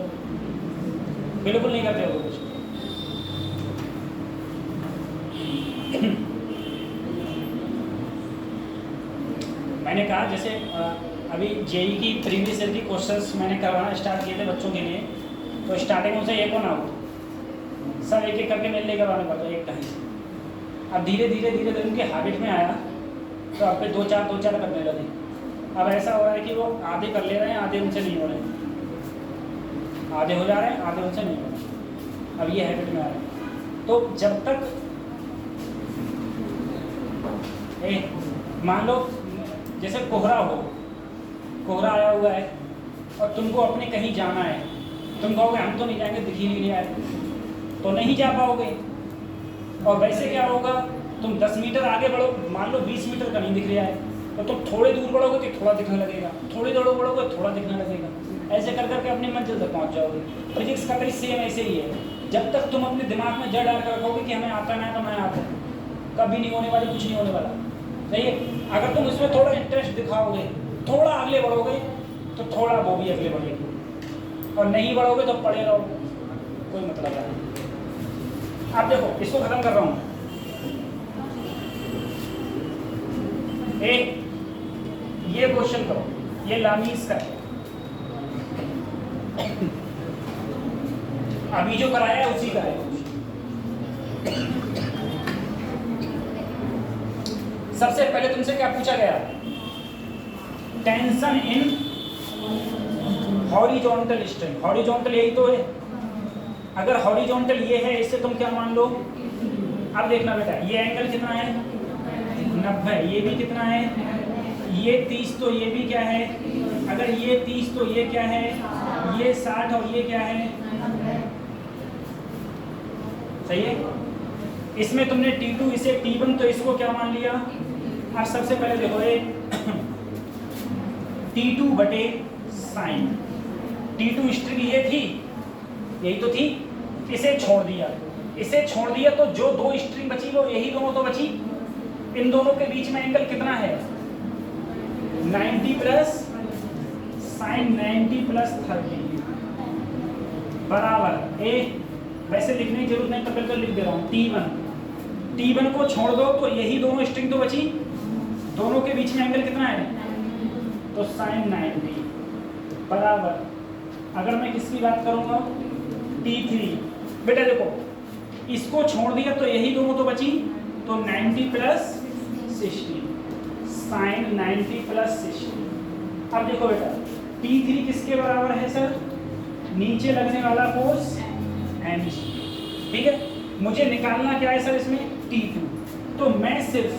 बिल्कुल नहीं करते हो कुछ। मैंने कहा जैसे अभी जेई की प्रीवियस ईयर की क्वेश्चंस मैंने करवाना स्टार्ट किए थे बच्चों के लिए, तो स्टार्टिंग में से एक होना हो सब एक एक करके मेरे लिए करवाने पड़ता एक टाइम से। अब धीरे धीरे धीरे धीरे उनकी हैबिट में आया तो अब पे दो चार करने लगे। अब ऐसा हो रहा है कि वो आधे कर ले रहे हैं, आधे उनसे नहीं हो रहे हैं, आधे हो जा रहे हैं, आधे उनसे नहीं हो रहे हैं। अब ये हैबिट में आ रहा है। तो जब तक मान लो जैसे कोहरा हो, कोहरा आया हुआ है और तुमको अपने कहीं जाना है, तुम कहोगे हम तो नहीं जाएंगे, दिख ही नहीं आए, तो नहीं जा पाओगे। और वैसे क्या होगा, तुम 10 मीटर आगे बढ़ो, मान लो 20 मीटर का नहीं दिख रहा है तो तुम थोड़े दूर बढ़ोगे तो थोड़ा दिखने लगेगा, थोड़ी दूर बढ़ोगे थोड़ा दिखने लगेगा। ऐसे कर करके अपनी मंजिल तक पहुंच जाओगे। फिजिक्स का भी सेम ऐसे ही है। जब तक तुम अपने दिमाग में जड़ डाल कर रखोगे कि हमें आता ना है तो मैं आता, कभी नहीं होने वाली, कुछ नहीं होने वाला। सही है। अगर तुम इसमें थोड़ा इंटरेस्ट दिखाओगे, थोड़ा आगे बढ़ोगे तो थोड़ा वो भी अगले बढ़ेगी, और नहीं बढ़ोगे तो पड़े रहोगे, कोई मतलब नहीं। अब देखो इसको खत्म कर रहा हूँ। एक ये क्वेश्चन करो, ये लामीस का है, अभी जो कराया है उसी का है। सबसे पहले तुमसे क्या पूछा गया, tension in horizontal string. Horizontal यही तो है। अगर हॉरिजॉन्टल ये है, इससे तुम क्या मान लो। अब देखना बेटा, ये एंगल कितना है 90, ये भी कितना है, ये 30, तो ये भी क्या है, अगर ये 30 तो ये क्या है, ये 60, और ये क्या है, सही है। इसमें तुमने T2 इसे T1, तो इसको क्या मान लिया। अब सबसे पहले देखो ये T2 बटे साइन, T2 स्ट्रिंग ये थी, यही तो थी, इसे छोड़ दिया, इसे छोड़ दिया तो जो दो स्ट्रिंग बची वो यही दोनों तो बची। इन दोनों के बीच में एंगल कितना है 90 प्लस साइन 90 प्लस 30 बराबर ए। वैसे लिखने की जरूरत नहीं तो बिल्कुल लिख दे रहा हूँ T1। T1 को छोड़ दो तो यही दोनों स्ट्रिंग तो बची, दोनों के बीच में एंगल कितना है तो साइन 90 बराबर। अगर मैं किसकी बात करूंगा T3, बेटा देखो इसको छोड़ दिया तो यही दोनों तो बची, तो 90 प्लस 60 साइन 90 प्लस 60। अब देखो बेटा T3 किसके बराबर है सर, नीचे लगने वाला फोर्स mg, ठीक है। मुझे निकालना क्या है सर इसमें T2, तो मैं सिर्फ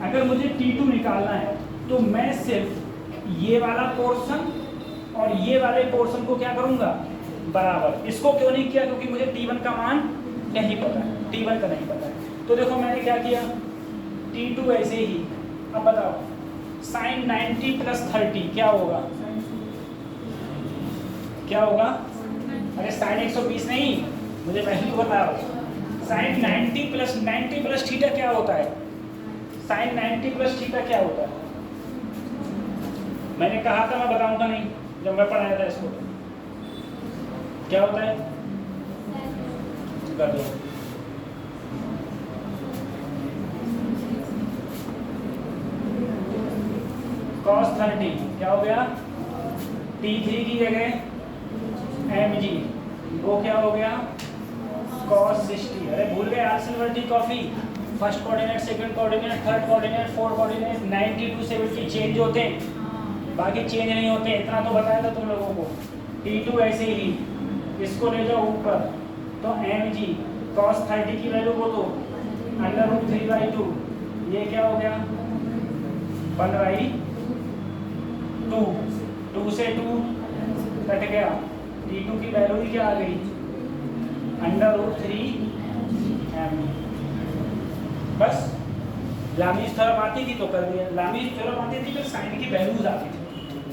अगर मुझे T2 निकालना है तो मैं सिर्फ ये वाला पोर्शन और ये वाले पोर्शन को क्या करूंगा बराबर। इसको क्यों नहीं किया, क्योंकि मुझे T1 का मान नहीं पता है, T1 का नहीं पता है। तो देखो मैंने क्या किया T2 ऐसे ही। अब बताओ साइन 90 प्लस 30 क्या होगा, क्या होगा, अरे साइन 120 नहीं, मुझे पहले बताओ साइन 90 प्लस थीटा क्या होता है, साइन 90 प्लस थीटा क्या होता है। मैंने कहा था मैं बताऊंगा नहीं जब मैं पढ़ाया था इसको, क्या होता है कर दो। cos 30 क्या हो गया T3 की जगह mg, वो क्या हो गया cos 60। अरे भूल गए all silver tea coffee, first coordinate, second coordinate, third coordinate, fourth coordinate 90 to 70 change होते हैं, बाकी चेंज नहीं होते। इतना तो बताया था तुम लोगों को। T2 ऐसे ही, इसको ले जाओ ऊपर तो mg cos 30 की वैल्यू को तो √3/2, ये क्या हो गया 1/2, 2 से 2 कट गया, T2 की वैल्यू ही क्या आ गई √3 mg। बस लामीज थ्योरम आती थी तो कर दिया, लामीज थ्योरम आती थी फिर साइन की वैल्यूज आती थी,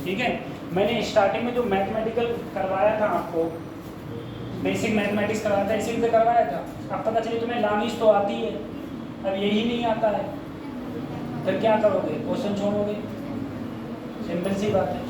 ठीक है। मैंने स्टार्टिंग में जो मैथमेटिकल करवाया था आपको, बेसिक मैथमेटिक्स करवाया था, इसी से करवाया था। अब पता चले तुम्हें लामीज तो आती है, अब यही नहीं आता है, फिर क्या करोगे, क्वेश्चन छोड़ोगे, सिंपल सी बात है।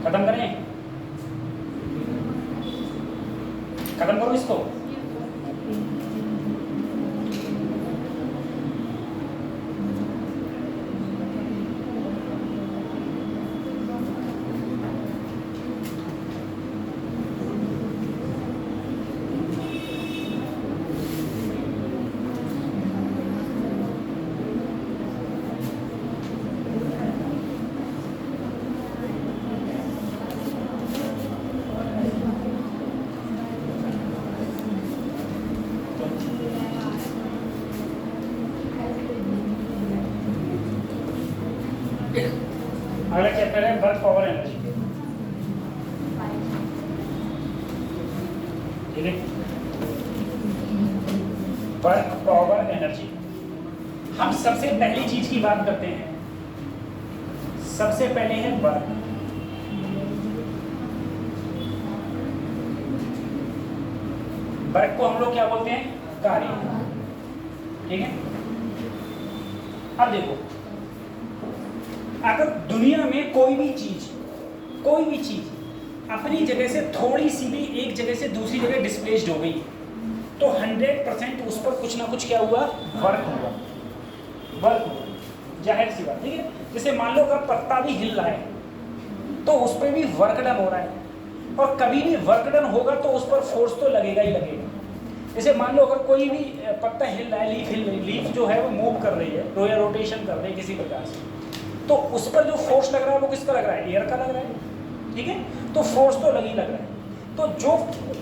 खत्म करें, खत्म करो इसको। अगला चैप्टर है वर्क पावर एनर्जी, ठीक है। वर्क पावर एनर्जी, हम सबसे पहली चीज की बात करते हैं, सबसे पहले है वर्क। वर्क को हम लोग क्या बोलते हैं, कार्य, ठीक है। अब देखो अगर दुनिया में कोई भी चीज अपनी जगह से थोड़ी सी भी एक जगह से दूसरी जगह डिस्प्लेस्ड हो गई तो 100% उस पर कुछ ना कुछ क्या हुआ, वर्क हुआ, जाहिर सी बात, ठीक है। जैसे मान लो अगर पत्ता भी हिल रहा है तो उस पर भी वर्क डन हो रहा है, और कभी भी वर्क डन होगा तो उस पर फोर्स तो लगेगा ही लगेगा। जैसे मान लो अगर कोई भी पत्ता हिल रहा है, लीफ जो है वो मूव कर रही है या रोटेशन कर रही है किसी प्रकार से, तो उस पर जो फोर्स लग रहा है वो किसका लग रहा है? एयर का लग रहा है, ठीक है। तो फोर्स तो लग ही लग रहा है। तो जो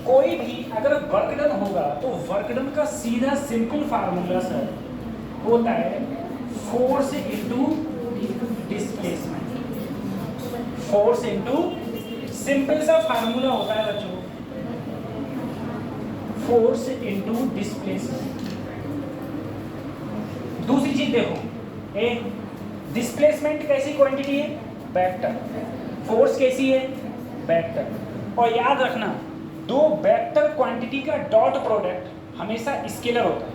कोई भी अगर वर्क डन होगा तो वर्क डन का सीधा सिंपल फार्मूला सर होता है force into displacement. Force into, simple सा फार्मूला होता है बच्चों, फोर्स इनटू डिस्प्लेसमेंट। दूसरी चीज देखो, एक डिस्प्लेसमेंट कैसी क्वांटिटी है? वेक्टर। फोर्स कैसी है? वेक्टर। और याद रखना, दो वेक्टर क्वांटिटी का डॉट प्रोडक्ट हमेशा स्केलर होता है।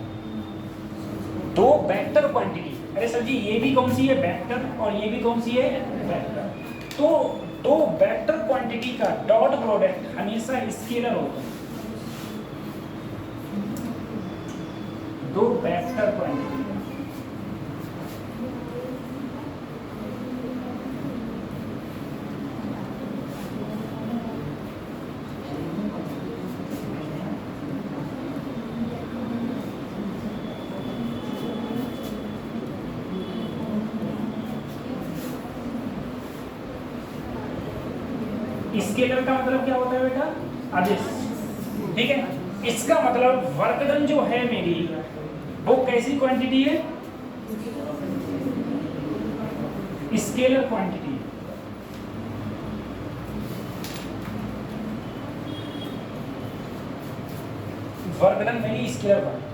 दो वेक्टर क्वांटिटी, अरे सर जी ये भी कौन सी है? वेक्टर, और ये भी कौन सी है? वेक्टर। तो दो वेक्टर क्वांटिटी का डॉट प्रोडक्ट हमेशा स्केलर होता है। दो वेक्टर क्वांटिटी, स्केलर का मतलब क्या होता है बेटा? अदिश, ठीक है ना। इसका मतलब वर्क डन जो है मेरी वो कैसी क्वांटिटी है? Scalar quantity. वर्क डन मेरी स्केलर क्वांटिटी।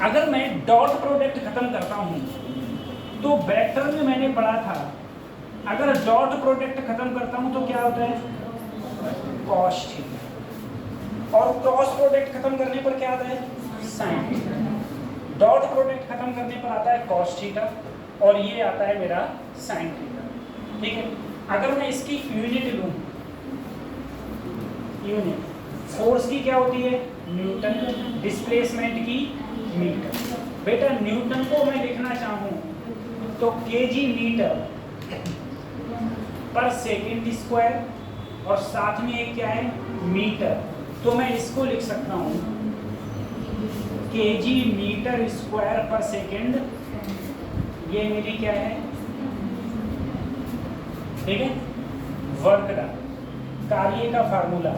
अगर मैं डॉट प्रोडक्ट खत्म करता हूं तो वेक्टर में मैंने पढ़ा था, अगर डॉट प्रोडक्ट खत्म करता हूं तो क्या होता है? Cos theta. और क्रॉस प्रोडक्ट खत्म करने पर क्या आता है? Sine theta. डॉट प्रोडक्ट खत्म करने पर आता है कॉस थीटा और ये आता है मेरा साइन थीटा, ठीक है। अगर मैं इसकी यूनिट लूं, यूनिट फोर्स की क्या होती है? न्यूटन। डिस्प्लेसमेंट की मीटर। बेटा न्यूटन को मैं लिखना चाहूं तो केजी मीटर पर सेकेंड स्क्वायर और साथ में एक क्या है? मीटर। तो मैं इसको लिख सकता हूं केजी मीटर स्क्वायर पर सेकेंड, ये मेरी क्या है? ठीक है, वर्क डन। कार्य का formula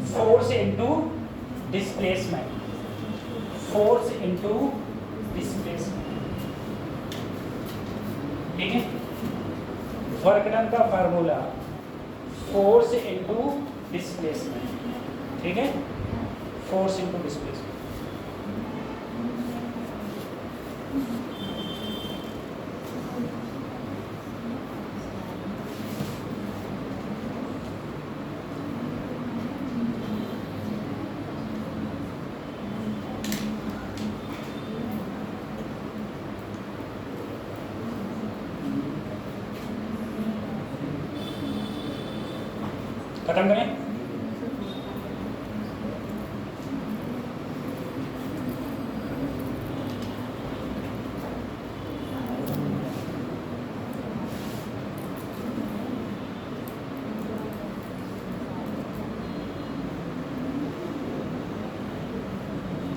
force into displacement, force into displacement, ठीक है। वर्क डन का फार्मूला फोर्स इनटू डिस्प्लेसमेंट, ठीक है, फोर्स इनटू डिस्प्लेसमेंट। खत्म करें?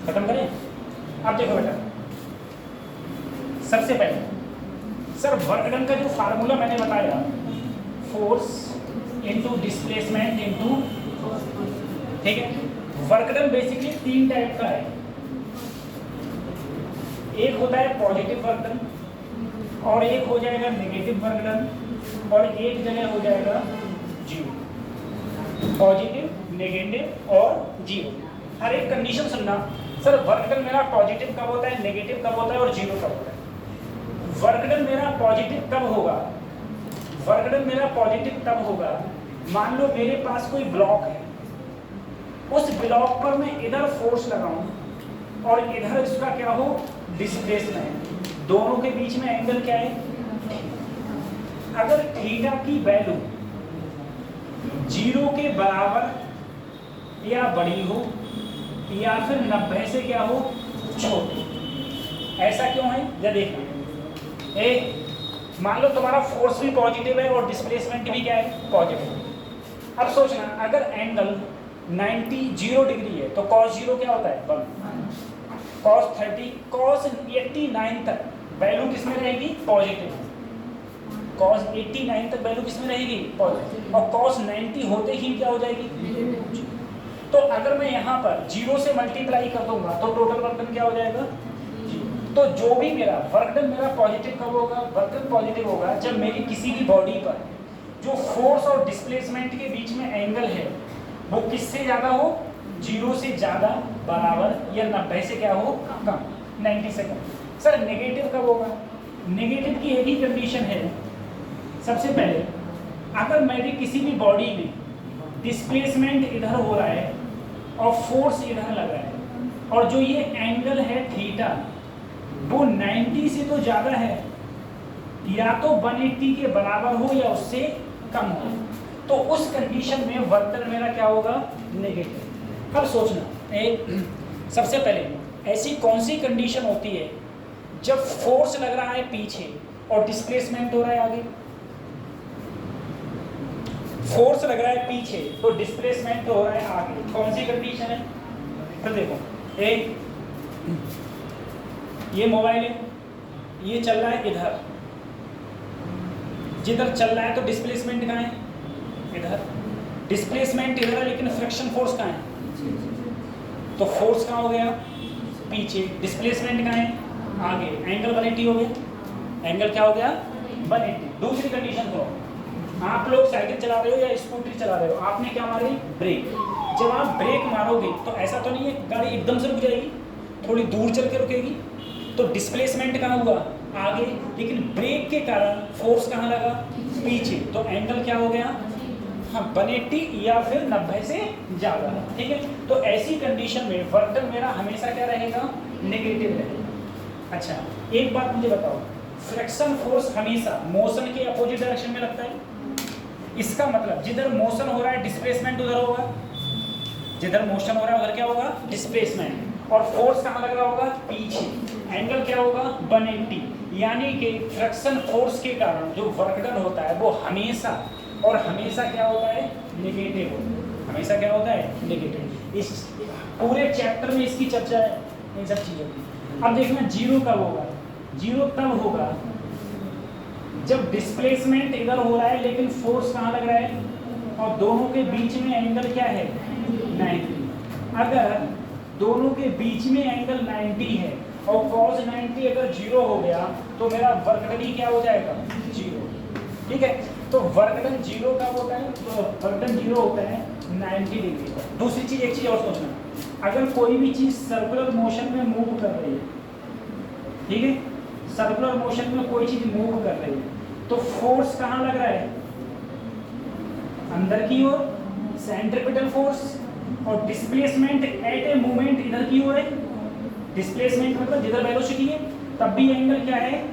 खत्म करें? अब देखो बेटा, सबसे पहले सर वर्क डन का जो फार्मूला मैंने बताया, फोर्स इनटू डिस्प्लेसमेंट इनटू, ठीक है। वर्क डन बेसिकली तीन टाइप का है। एक होता है पॉजिटिव वर्क डन और एक हो जाएगा नेगेटिव वर्क डन और एक जगह हो जाएगा जीरो। पॉजिटिव, नेगेटिव और जीरो। हर एक कंडीशन सुनना। सर वर्क डन मेरा पॉजिटिव कब होता है, नेगेटिव कब होता है और जीरो कब होता है? वर्क डन मेरा पॉजिटिव कब होगा? वर्क डन मेरा पॉजिटिव तब होगा, मान लो मेरे पास कोई ब्लॉक है, उस ब्लॉक पर मैं इधर फोर्स लगाऊं और इधर इसका क्या हो? डिस्प्लेसमेंट। दोनों के बीच में एंगल क्या है? अगर थीटा की वैल्यू जीरो के बराबर या बड़ी हो या फिर 90 से क्या हो? छोटी। ऐसा क्यों है? जरा देखना, एक मान लो तुम्हारा फोर्स भी पॉजिटिव है और डिस्प्लेसमेंट भी क्या है? पॉजिटिव। अब सोचना, अगर एंगल 90 0 डिग्री है तो cos 0 क्या होता है 1, cos 30 cos 89 तक वैल्यू किस में रहेगी पॉजिटिव, cos 89 तक वैल्यू किस में रहेगी पॉजिटिव, और cos 90 होते ही क्या हो जाएगी। तो अगर मैं यहाँ पर 0 से मल्टीप्लाई कर दूंगा तो टोटल वर्क डन क्या हो जाएगा। तो जो भी मेरा वर्क डन मेरा पॉजिटिव कब होगा, वर्क डन पॉजिटिव होगा जब मेरी किसी भी बॉडी पर जो फोर्स और डिस्प्लेसमेंट के बीच में एंगल है वो किससे ज़्यादा हो, 0 से ज़्यादा, बराबर या 90 से क्या हो कम, 90 से कम। सर नेगेटिव कब होगा, नेगेटिव की एक ही कंडीशन है, सबसे पहले अगर मेरी किसी भी बॉडी में डिस्प्लेसमेंट इधर हो रहा है और फोर्स इधर लग रहा है और जो ये एंगल है थीटा वो 90 से तो ज़्यादा है या तो 180 के बराबर हो या उससे कम हो, तो उस कंडीशन में वर्क डन मेरा क्या होगा नेगेटिव। अब सोचना एक सबसे पहले ऐसी कौन सी कंडीशन होती है जब फोर्स लग रहा है पीछे और डिस्प्लेसमेंट हो रहा है आगे, फोर्स लग रहा है पीछे तो डिस्प्लेसमेंट हो रहा है आगे, कौन सी कंडीशन है। फिर देखो एक ये मोबाइल है, ये चल रहा है इधर, जिधर चल रहा है तो डिस्प्लेसमेंट कहाँ है इधर, डिस्प्लेसमेंट इधर है लेकिन फ्रिक्शन फोर्स कहाँ है, तो फोर्स कहाँ हो गया पीछे, डिस्प्लेसमेंट कहाँ है आगे, एंगल 180 हो गया, एंगल क्या हो गया 180। दूसरी कंडीशन तो आप लोग साइकिल चला रहे हो या स्कूटर चला रहे हो, आपने क्या मारी ब्रेक, जब आप ब्रेक मारोगे तो ऐसा तो नहीं है गाड़ी एकदम से रुक जाएगी, थोड़ी दूर चल के रुकेगी, तो डिस्प्लेसमेंट कहाँ हुआ आगे, लेकिन ब्रेक के कारण फोर्स कहाँ लगा पीछे, तो एंगल क्या हो गया हाँ 180 या फिर 90 से ज़्यादा, ठीक है। तो ऐसी कंडीशन में वर्क डन मेरा हमेशा क्या रहेगा नेगेटिव रहेगा। अच्छा एक बात मुझे बताओ, फ्रिक्शन फोर्स हमेशा मोशन के अपोजिट डायरेक्शन में लगता है, इसका मतलब जिधर मोशन हो रहा है डिस्प्लेसमेंट उधर होगा, जिधर मोशन हो रहा है उधर क्या होगा डिस्प्लेसमेंट, और फोर्स कहाँ लग रहा होगा पीछे, एंगल क्या होगा 180, यानी कि फ्रिक्शन फोर्स के कारण जो वर्क डन होता है वो हमेशा और हमेशा क्या होता है नेगेटिव होता है, हमेशा क्या होता है नेगेटिव। इस पूरे चैप्टर में इसकी चर्चा है इन सब चीज़ों की। अब देखना जीरो कब होगा, जीरो तब होगा जब डिस्प्लेसमेंट इधर हो रहा है लेकिन फोर्स कहाँ लग रहा है और दोनों के बीच में एंगल क्या है 90। अगर दोनों के बीच में एंगल 90 है और cos 90 अगर 0 हो गया तो मेरा वर्क डन क्या हो जाएगा 0, ठीक है। तो वर्क डन 0 कब होता है, तो वर्क डन 0 होता है 90 डिग्री। दूसरी चीज़ एक चीज़ और सोचना, अगर कोई भी चीज़ सर्कुलर मोशन में मूव कर रही है, ठीक है, सर्कुलर मोशन में कोई चीज़ मूव कर रही है तो फोर्स कहाँ लग रहा है अंदर की ओर सेंट्रिपिटल फोर्स, और डिस्प्लेसमेंट एट ए मोमेंट इधर की ओर है, डिस्प्लेसमेंट मतलब जिधर वेलोसिटी है तब भी एंगल क्या है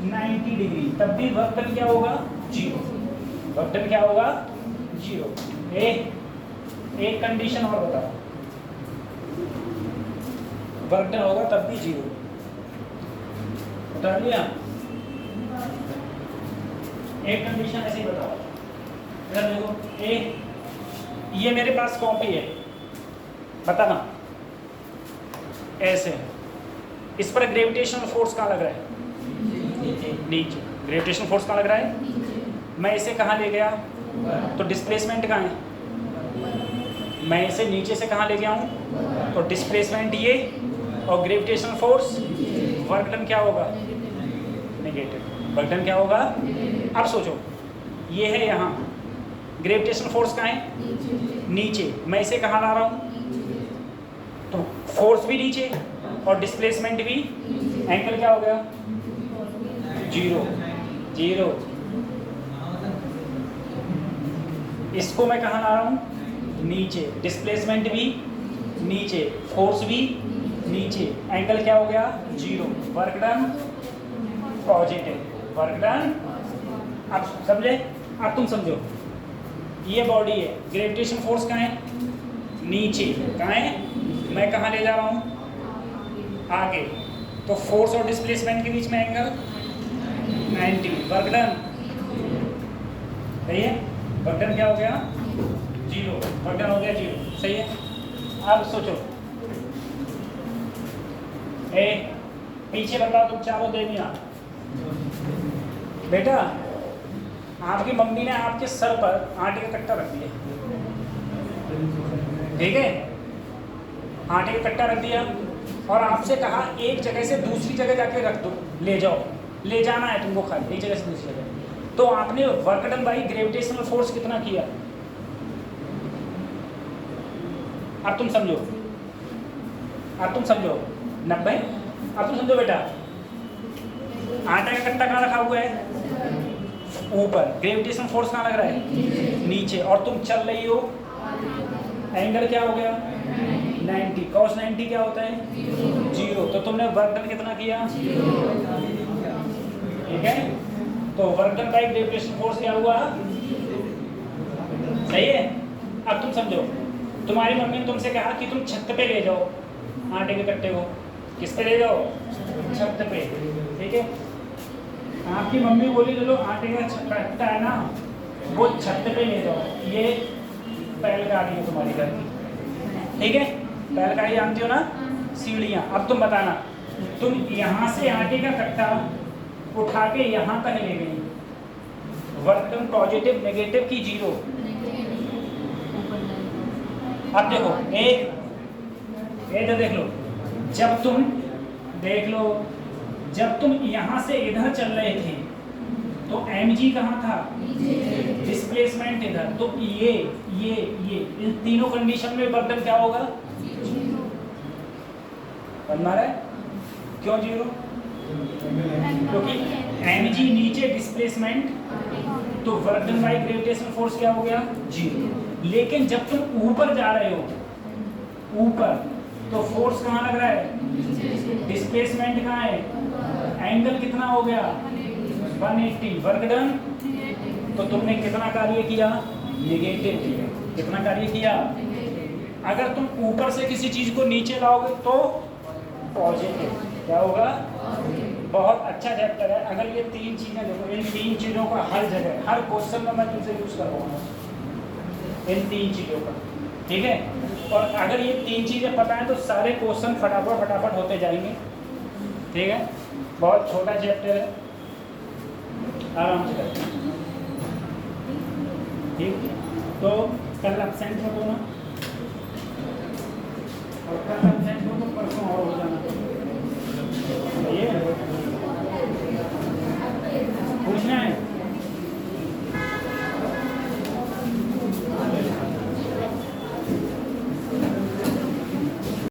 90 डिग्री, तब भी वर्क डन क्या होगा 0, वर्क डन क्या होगा 0। एक कंडीशन और बताओ, वर्क डन होगा तब भी 0, बता दिया। एक कंडीशन ऐसे ही बताओ, इधर देखो ये मेरे पास कॉपी है, बताना ऐसे, इस पर ग्रेविटेशनल फोर्स कहाँ लग रहा है नीचे, ग्रेविटेशनल फोर्स कहाँ लग रहा है, मैं इसे कहाँ ले गया तो डिस्प्लेसमेंट कहाँ है, मैं इसे नीचे से कहाँ ले गया हूँ तो डिस्प्लेसमेंट ये और ग्रेविटेशनल फोर्स, वर्क डन क्या होगा नेगेटिव, वर्क डन क्या होगा। अब सोचो ये है यहाँ ग्रेविटेशनल फोर्स कहाँ है नीचे, मैं इसे कहाँ ला रहा हूँ तो फोर्स भी नीचे और डिस्प्लेसमेंट भी, एंगल क्या हो गया 0 0, इसको मैं कहाँ ला रहा हूँ नीचे, डिस्प्लेसमेंट भी नीचे, फोर्स भी नीचे, एंगल क्या हो गया 0, work done positive, work done. अब समझे, अब तुम समझो ये बॉडी है, ग्रेविटेशन फोर्स कहाँ है नीचे, कहाँ है मैं कहाँ ले जा रहा हूँ आगे, तो फोर्स और डिस्प्लेसमेंट के बीच में एंगल 90, वर्क डन, सही है, वर्क डन क्या हो गया जीरो, वर्क डन हो गया जीरो, सही है। अब सोचो, ए पीछे बताओ तुम चारों देवियाँ, बेटा आपकी मम्मी ने आपके सर पर आटे का कट्टा रख दिया, ठीक है, आटे का कट्टा रख दिया और आपसे कहा एक जगह से दूसरी जगह जाके रख दो, ले जाओ, ले जाना है तुमको खाली एक जगह से दूसरी जगह। तो आपने work done by gravitational force कितना किया? अब तुम समझो, अब तुम समझो 90। अब तुम समझो बेटा, आटा का कट्टा कहाँ रखा हुआ है? ऊपर। ग्रेविटेशनल फोर्स कहाँ लग रहा है? नीचे। और तुम चल रही हो, एंगल क्या हो गया? 90। cos 90 क्या होता है? जीरो। तो तुमने वर्क डन कितना किया? ठीक है, तो work done by gravitational force क्या हुआ? सही है। अब तुम समझो, तुम्हारी मम्मी ने तुमसे कहा कि तुम छत पे ले जाओ आटे के कट्टे को। किस पे ले जाओ? छत पे, ठीक है। आपकी मम्मी बोली चलो आटे का कट्टा है ना, वो छत पे ले जाओ। ये बैलगाड़ी है तुम्हारी घर की, ठीक है, बैलगाड़ी जानती हो ना, सीढ़ियाँ। अब तुम बताना, तुम यहाँ से आटे का कट्टा उठा के यहाँ तक ले गई, वर्क डन पॉजिटिव नेगेटिव की जीरो। अब देखो, एक देख लो, जब तुम देख लो, जब तुम यहाँ से इधर चल रहे थे तो mg कहाँ था? डिस्प्लेसमेंट इधर। तो ये इन तीनों कंडीशन में वर्क डन क्या होगा? बनना रहा है? क्यों जीरो? क्योंकि mg नीचे डिस्प्लेसमेंट, तो work done by gravitational force क्या हो गया? जीरो। लेकिन जब तुम ऊपर जा रहे हो, ऊपर, तो फोर्स कहाँ लग रहा है? डिस्प्लेसमेंट कहाँ है? एंगल कितना हो गया? 180। वर्क डन, तो तुमने कितना कार्य किया? नेगेटिव किया। कितना कार्य किया? अगर तुम ऊपर से किसी चीज को नीचे लाओगे तो पॉजिटिव। क्या होगा? बहुत अच्छा चैप्टर है। अगर ये तीन चीजें देखो, इन तीन चीजों का हर जगह, हर क्वेश्चन में मैं तुमसे यूज करवाऊंगा इन तीन चीजों का, ठीक है। और अगर ये तीन चीजें पता है तो सारे क्वेश्चन फटाफट होते जाएंगे, ठीक है। बहुत छोटा चैप्टर है, आराम से करें, ठीक। तो कल एब्सेंट हो तो ना, और कल एब्सेंट हो तो परसों और हो जाना। ये पूछना है?